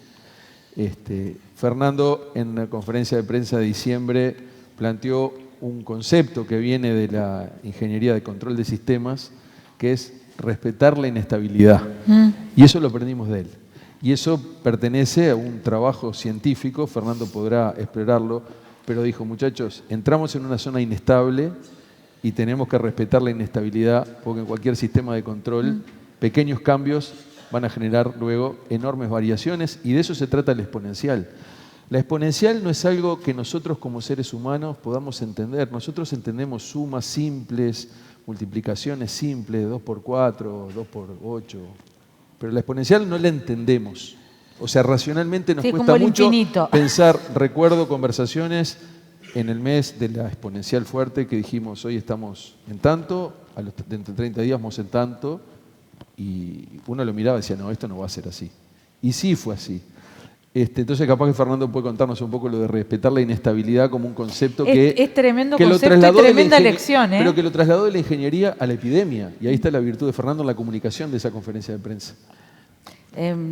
Fernando, en la conferencia de prensa de diciembre, planteó un concepto que viene de la ingeniería de control de sistemas, que es respetar la inestabilidad. Y eso lo aprendimos de él. Y eso pertenece a un trabajo científico, Fernando podrá explorarlo, pero dijo, muchachos, entramos en una zona inestable y tenemos que respetar la inestabilidad, porque en cualquier sistema de control, pequeños cambios van a generar luego enormes variaciones y de eso se trata el exponencial. La exponencial no es algo que nosotros como seres humanos podamos entender. Nosotros entendemos sumas simples, multiplicaciones simples, 2 por 4, 2 por 8, pero la exponencial no la entendemos. O sea, racionalmente nos cuesta mucho pensar. Recuerdo conversaciones en el mes de la exponencial fuerte que dijimos, hoy estamos en tanto, dentro de 30 días vamos en tanto, y uno lo miraba y decía, no, esto no va a ser así. Y sí fue así. Entonces capaz que Fernando puede contarnos un poco lo de respetar la inestabilidad como un concepto es tremendo concepto, es tremenda lección. Pero que lo trasladó de la ingeniería a la epidemia. Y ahí está la virtud de Fernando en la comunicación de esa conferencia de prensa.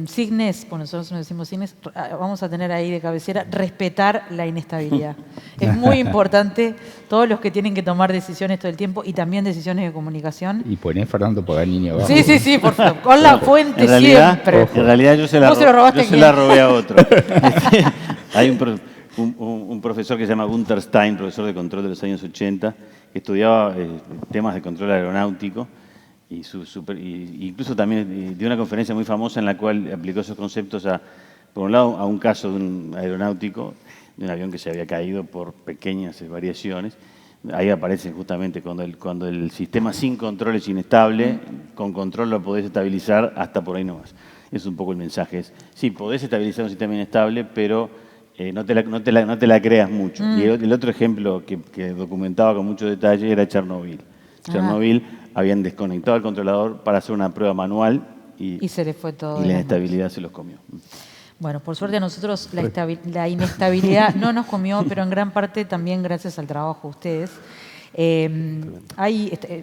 Signes, bueno, nosotros nos decimos Signes, vamos a tener ahí de cabecera, respetar la inestabilidad. Es muy importante, todos los que tienen que tomar decisiones todo el tiempo y también decisiones de comunicación. Y poner Fernando Paganini abajo. Sí, por favor, con la fuente siempre. En realidad yo se la robé a otro. Hay un profesor que se llama Gunther Stein, profesor de control de los años 80, que estudiaba temas de control aeronáutico. Y incluso también dio una conferencia muy famosa en la cual aplicó esos conceptos por un lado, a un caso de un aeronáutico, de un avión que se había caído por pequeñas variaciones. Ahí aparece justamente cuando el sistema sin control es inestable, con control lo podés estabilizar hasta por ahí nomás. Es un poco el mensaje. Sí, podés estabilizar un sistema inestable, pero no te la creas mucho. Y el otro ejemplo que documentaba con mucho detalle era Chernobyl. Chernobyl habían desconectado el controlador para hacer una prueba manual y se les fue todo. Y la inestabilidad se los comió. Bueno, por suerte a nosotros la inestabilidad no nos comió, pero en gran parte también gracias al trabajo de ustedes.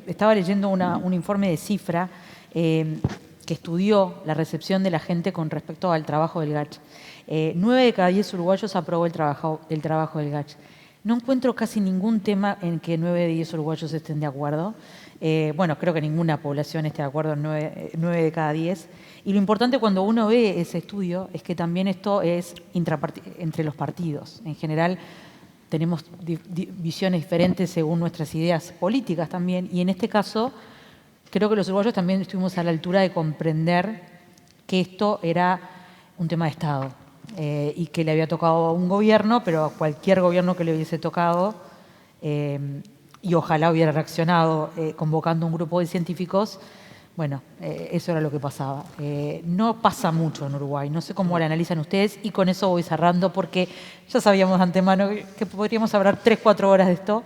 Estaba leyendo un informe de Cifra que estudió la recepción de la gente con respecto al trabajo del GACH. 9 de cada 10 uruguayos aprobó el trabajo del GACH. No encuentro casi ningún tema en que 9 de 10 uruguayos estén de acuerdo. Bueno, creo que ninguna población esté de acuerdo en 9 de cada 10. Y lo importante cuando uno ve ese estudio es que también esto es entre los partidos. En general tenemos visiones diferentes según nuestras ideas políticas también. Y en este caso creo que los uruguayos también estuvimos a la altura de comprender que esto era un tema de Estado. Y que le había tocado a un gobierno, pero a cualquier gobierno que le hubiese tocado, y ojalá hubiera reaccionado convocando un grupo de científicos, bueno, eso era lo que pasaba. No pasa mucho en Uruguay, no sé cómo lo analizan ustedes, y con eso voy cerrando, porque ya sabíamos de antemano que podríamos hablar 3-4 horas de esto,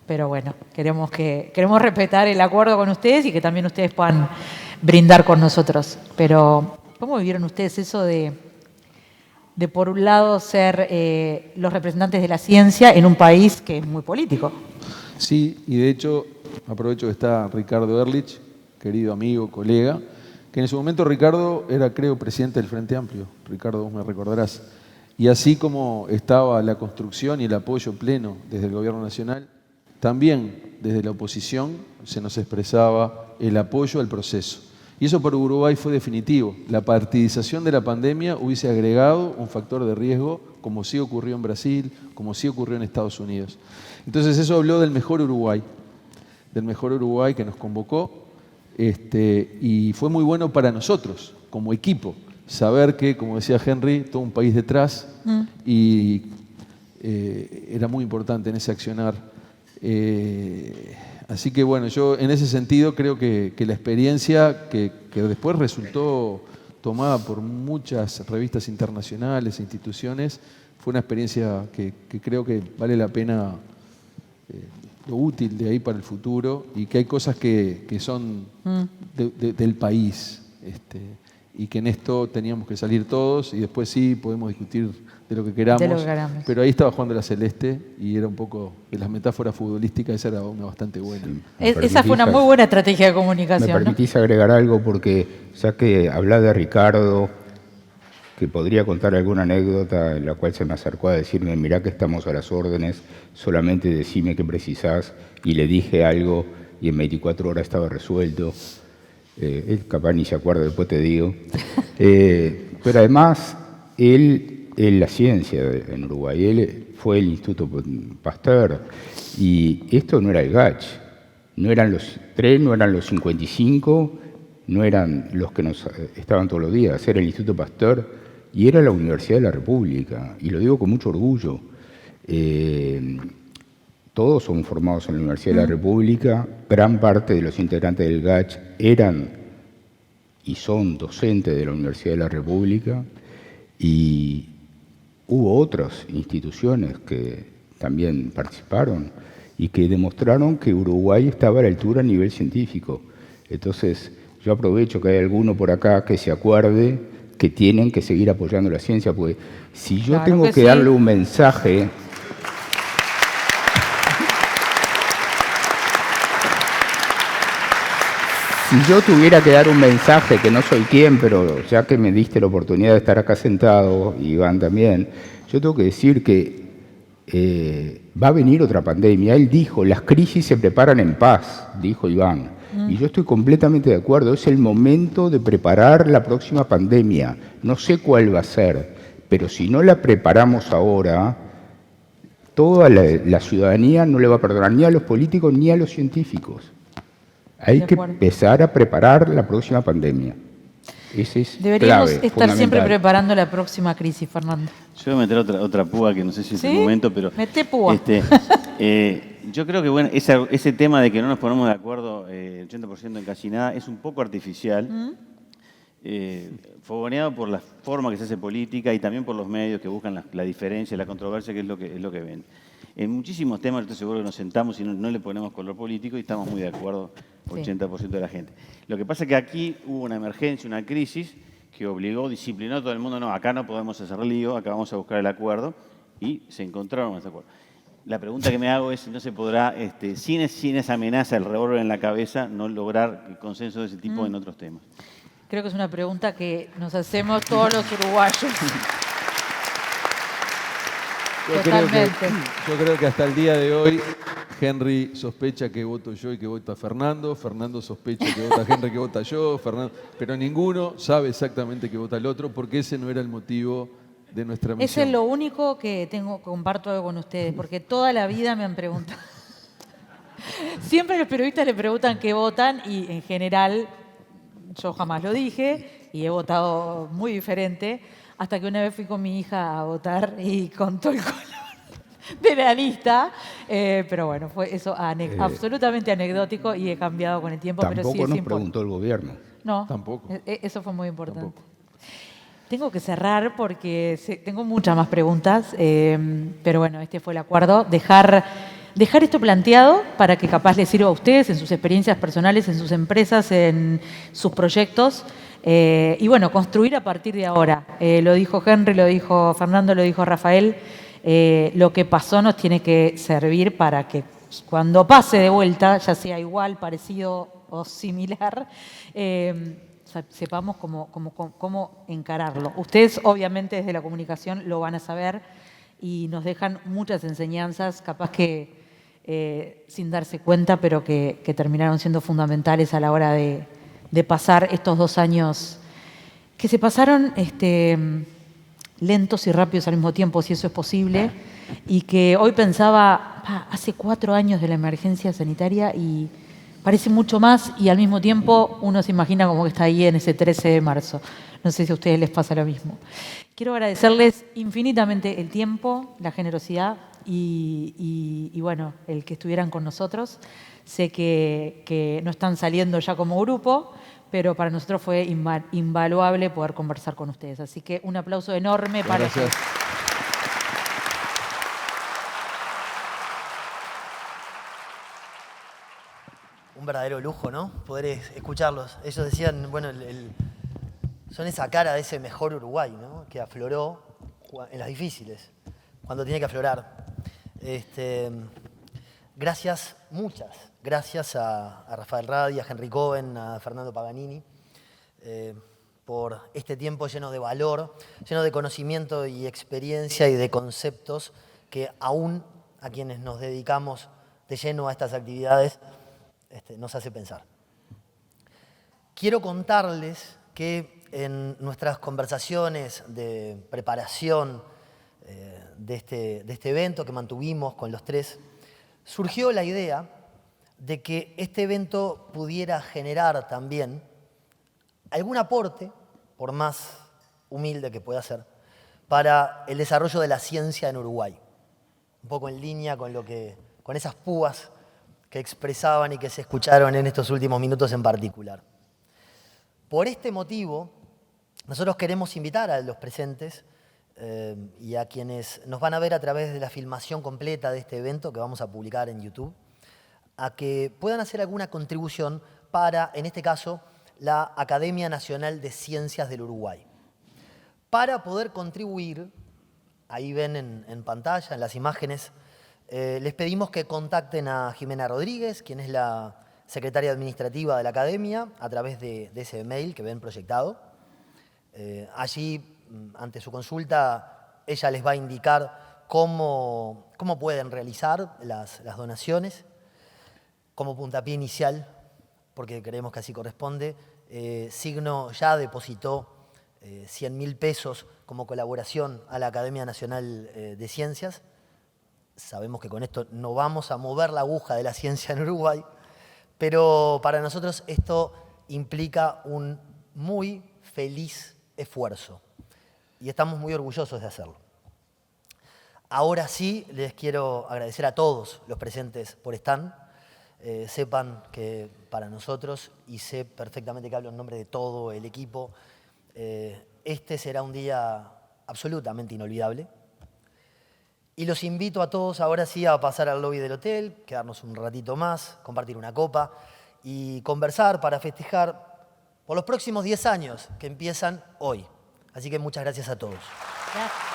pero bueno, queremos respetar el acuerdo con ustedes y que también ustedes puedan brindar con nosotros. Pero, ¿cómo vivieron ustedes eso de por un lado ser los representantes de la ciencia en un país que es muy político? Sí, y de hecho aprovecho que está Ricardo Ehrlich, querido amigo, colega, que en su momento Ricardo era, creo, presidente del Frente Amplio. Ricardo, vos me recordarás. Y así como estaba la construcción y el apoyo pleno desde el Gobierno Nacional, también desde la oposición se nos expresaba el apoyo al proceso. Y eso para Uruguay fue definitivo. La partidización de la pandemia hubiese agregado un factor de riesgo, como sí ocurrió en Brasil, como sí ocurrió en Estados Unidos. Entonces eso habló del mejor Uruguay que nos convocó, y fue muy bueno para nosotros, como equipo, saber que, como decía Henry, todo un país detrás, y era muy importante en ese accionar. Así que bueno, yo en ese sentido creo que la experiencia que después resultó tomada por muchas revistas internacionales e instituciones fue una experiencia que creo que vale la pena, lo útil de ahí para el futuro, y que hay cosas que son del país, y que en esto teníamos que salir todos, y después sí podemos discutir de lo que queramos, pero ahí estaba jugando la Celeste y era un poco de las metáforas futbolísticas, esa era una bastante buena. Esa fue una muy buena estrategia de comunicación. ¿Me permitís agregar algo? Porque ya que habla de Ricardo, que podría contar alguna anécdota en la cual se me acercó a decirme, mirá que estamos a las órdenes, solamente decime qué precisás, y le dije algo y en 24 horas estaba resuelto. Él capaz ni se acuerda, después te digo. Pero además, él la ciencia en Uruguay, él fue el Instituto Pasteur, y esto no era el GACH, no eran los 3, no eran los 55, no eran los que nos estaban todos los días, era el Instituto Pasteur y era la Universidad de la República, y lo digo con mucho orgullo. Todos somos formados en la Universidad de la República, gran parte de los integrantes del GACH eran y son docentes de la Universidad de la República, y hubo otras instituciones que también participaron y que demostraron que Uruguay estaba a la altura a nivel científico. Entonces, yo aprovecho que hay alguno por acá que se acuerde que tienen que seguir apoyando la ciencia, porque si yo tengo que darle un mensaje... Si yo tuviera que dar un mensaje, que no soy quien, pero ya que me diste la oportunidad de estar acá sentado, y Iván también, yo tengo que decir que va a venir otra pandemia. Él dijo, las crisis se preparan en paz, dijo Iván. Y yo estoy completamente de acuerdo. Es el momento de preparar la próxima pandemia. No sé cuál va a ser, pero si no la preparamos ahora, toda la ciudadanía no le va a perdonar ni a los políticos ni a los científicos. Hay que empezar a preparar la próxima pandemia. Ese es Deberíamos clave, estar siempre preparando la próxima crisis, Fernando. Yo voy a meter otra púa que no sé si es el momento, pero... Mete púa. Yo creo que bueno, ese tema de que no nos ponemos de acuerdo el 80% en casi nada es un poco artificial, fogoneado por la forma que se hace política y también por los medios que buscan la diferencia, la controversia, que es lo que ven. En muchísimos temas estoy seguro que nos sentamos y no le ponemos color político y estamos muy de acuerdo 80% de la gente. Lo que pasa es que aquí hubo una emergencia, una crisis que obligó, disciplinó a todo el mundo, no, acá no podemos hacer lío, acá vamos a buscar el acuerdo y se encontraron ese acuerdo. La pregunta que me hago es si no se podrá, sin esa amenaza, el revólver en la cabeza, no lograr el consenso de ese tipo en otros temas. Creo que es una pregunta que nos hacemos todos los uruguayos. Yo creo que hasta el día de hoy Henry sospecha que voto yo y que vota Fernando. Fernando sospecha que vota Henry, que vota yo. Pero ninguno sabe exactamente que vota el otro porque ese no era el motivo de nuestra misión. Ese es lo único que comparto algo con ustedes, porque toda la vida me han preguntado. Siempre los periodistas le preguntan qué votan y en general yo jamás lo dije y he votado muy diferente. Hasta que una vez fui con mi hija a votar y contó el color de la lista. Pero bueno, fue eso absolutamente anecdótico y he cambiado con el tiempo. Tampoco pero sí nos preguntó el gobierno. No, tampoco. Eso fue muy importante. Tampoco. Tengo que cerrar porque tengo muchas más preguntas, pero bueno, este fue el acuerdo. Dejar esto planteado para que capaz les sirva a ustedes en sus experiencias personales, en sus empresas, en sus proyectos. Y bueno, construir a partir de ahora. Lo dijo Henry, lo dijo Fernando, lo dijo Rafael. Lo que pasó nos tiene que servir para que cuando pase de vuelta, ya sea igual, parecido o similar, sepamos cómo encararlo. Ustedes obviamente desde la comunicación lo van a saber y nos dejan muchas enseñanzas, capaz que sin darse cuenta, pero que terminaron siendo fundamentales a la hora de pasar estos 2 años que se pasaron lentos y rápidos al mismo tiempo, si eso es posible, y que hoy pensaba, hace 4 años de la emergencia sanitaria y parece mucho más y al mismo tiempo uno se imagina como que está ahí en ese 13 de marzo. No sé si a ustedes les pasa lo mismo. Quiero agradecerles infinitamente el tiempo, la generosidad y bueno, el que estuvieran con nosotros. Sé que no están saliendo ya como grupo, pero para nosotros fue invaluable poder conversar con ustedes. Así que un aplauso enorme para ustedes. Un verdadero lujo, ¿no? Poder escucharlos. Ellos decían, bueno, son esa cara de ese mejor Uruguay, ¿no? Que afloró en las difíciles, cuando tiene que aflorar. Gracias, muchas gracias a Rafael Radi, a Henry Cohen, a Fernando Paganini, por este tiempo lleno de valor, lleno de conocimiento y experiencia y de conceptos que aún a quienes nos dedicamos de lleno a estas actividades nos hace pensar. Quiero contarles que en nuestras conversaciones de preparación de este evento que mantuvimos con los tres, surgió la idea de que este evento pudiera generar también algún aporte, por más humilde que pueda ser, para el desarrollo de la ciencia en Uruguay. Un poco en línea con esas púas que expresaban y que se escucharon en estos últimos minutos en particular. Por este motivo, nosotros queremos invitar a los presentes y a quienes nos van a ver a través de la filmación completa de este evento que vamos a publicar en YouTube, a que puedan hacer alguna contribución para, en este caso, la Academia Nacional de Ciencias del Uruguay. Para poder contribuir, ahí ven en pantalla, en las imágenes, les pedimos que contacten a Jimena Rodríguez, quien es la secretaria administrativa de la academia a través de ese mail que ven proyectado. Allí, ante su consulta, ella les va a indicar cómo pueden realizar las donaciones. Como puntapié inicial, porque creemos que así corresponde, Signo ya depositó 100.000 pesos como colaboración a la Academia Nacional de Ciencias. Sabemos que con esto no vamos a mover la aguja de la ciencia en Uruguay, pero para nosotros esto implica un muy feliz esfuerzo y estamos muy orgullosos de hacerlo. Ahora sí les quiero agradecer a todos los presentes por estar. Sepan que para nosotros, y sé perfectamente que hablo en nombre de todo el equipo, este será un día absolutamente inolvidable. Y los invito a todos ahora sí a pasar al lobby del hotel, quedarnos un ratito más, compartir una copa y conversar para festejar por los próximos 10 años que empiezan hoy. Así que muchas gracias a todos. Gracias.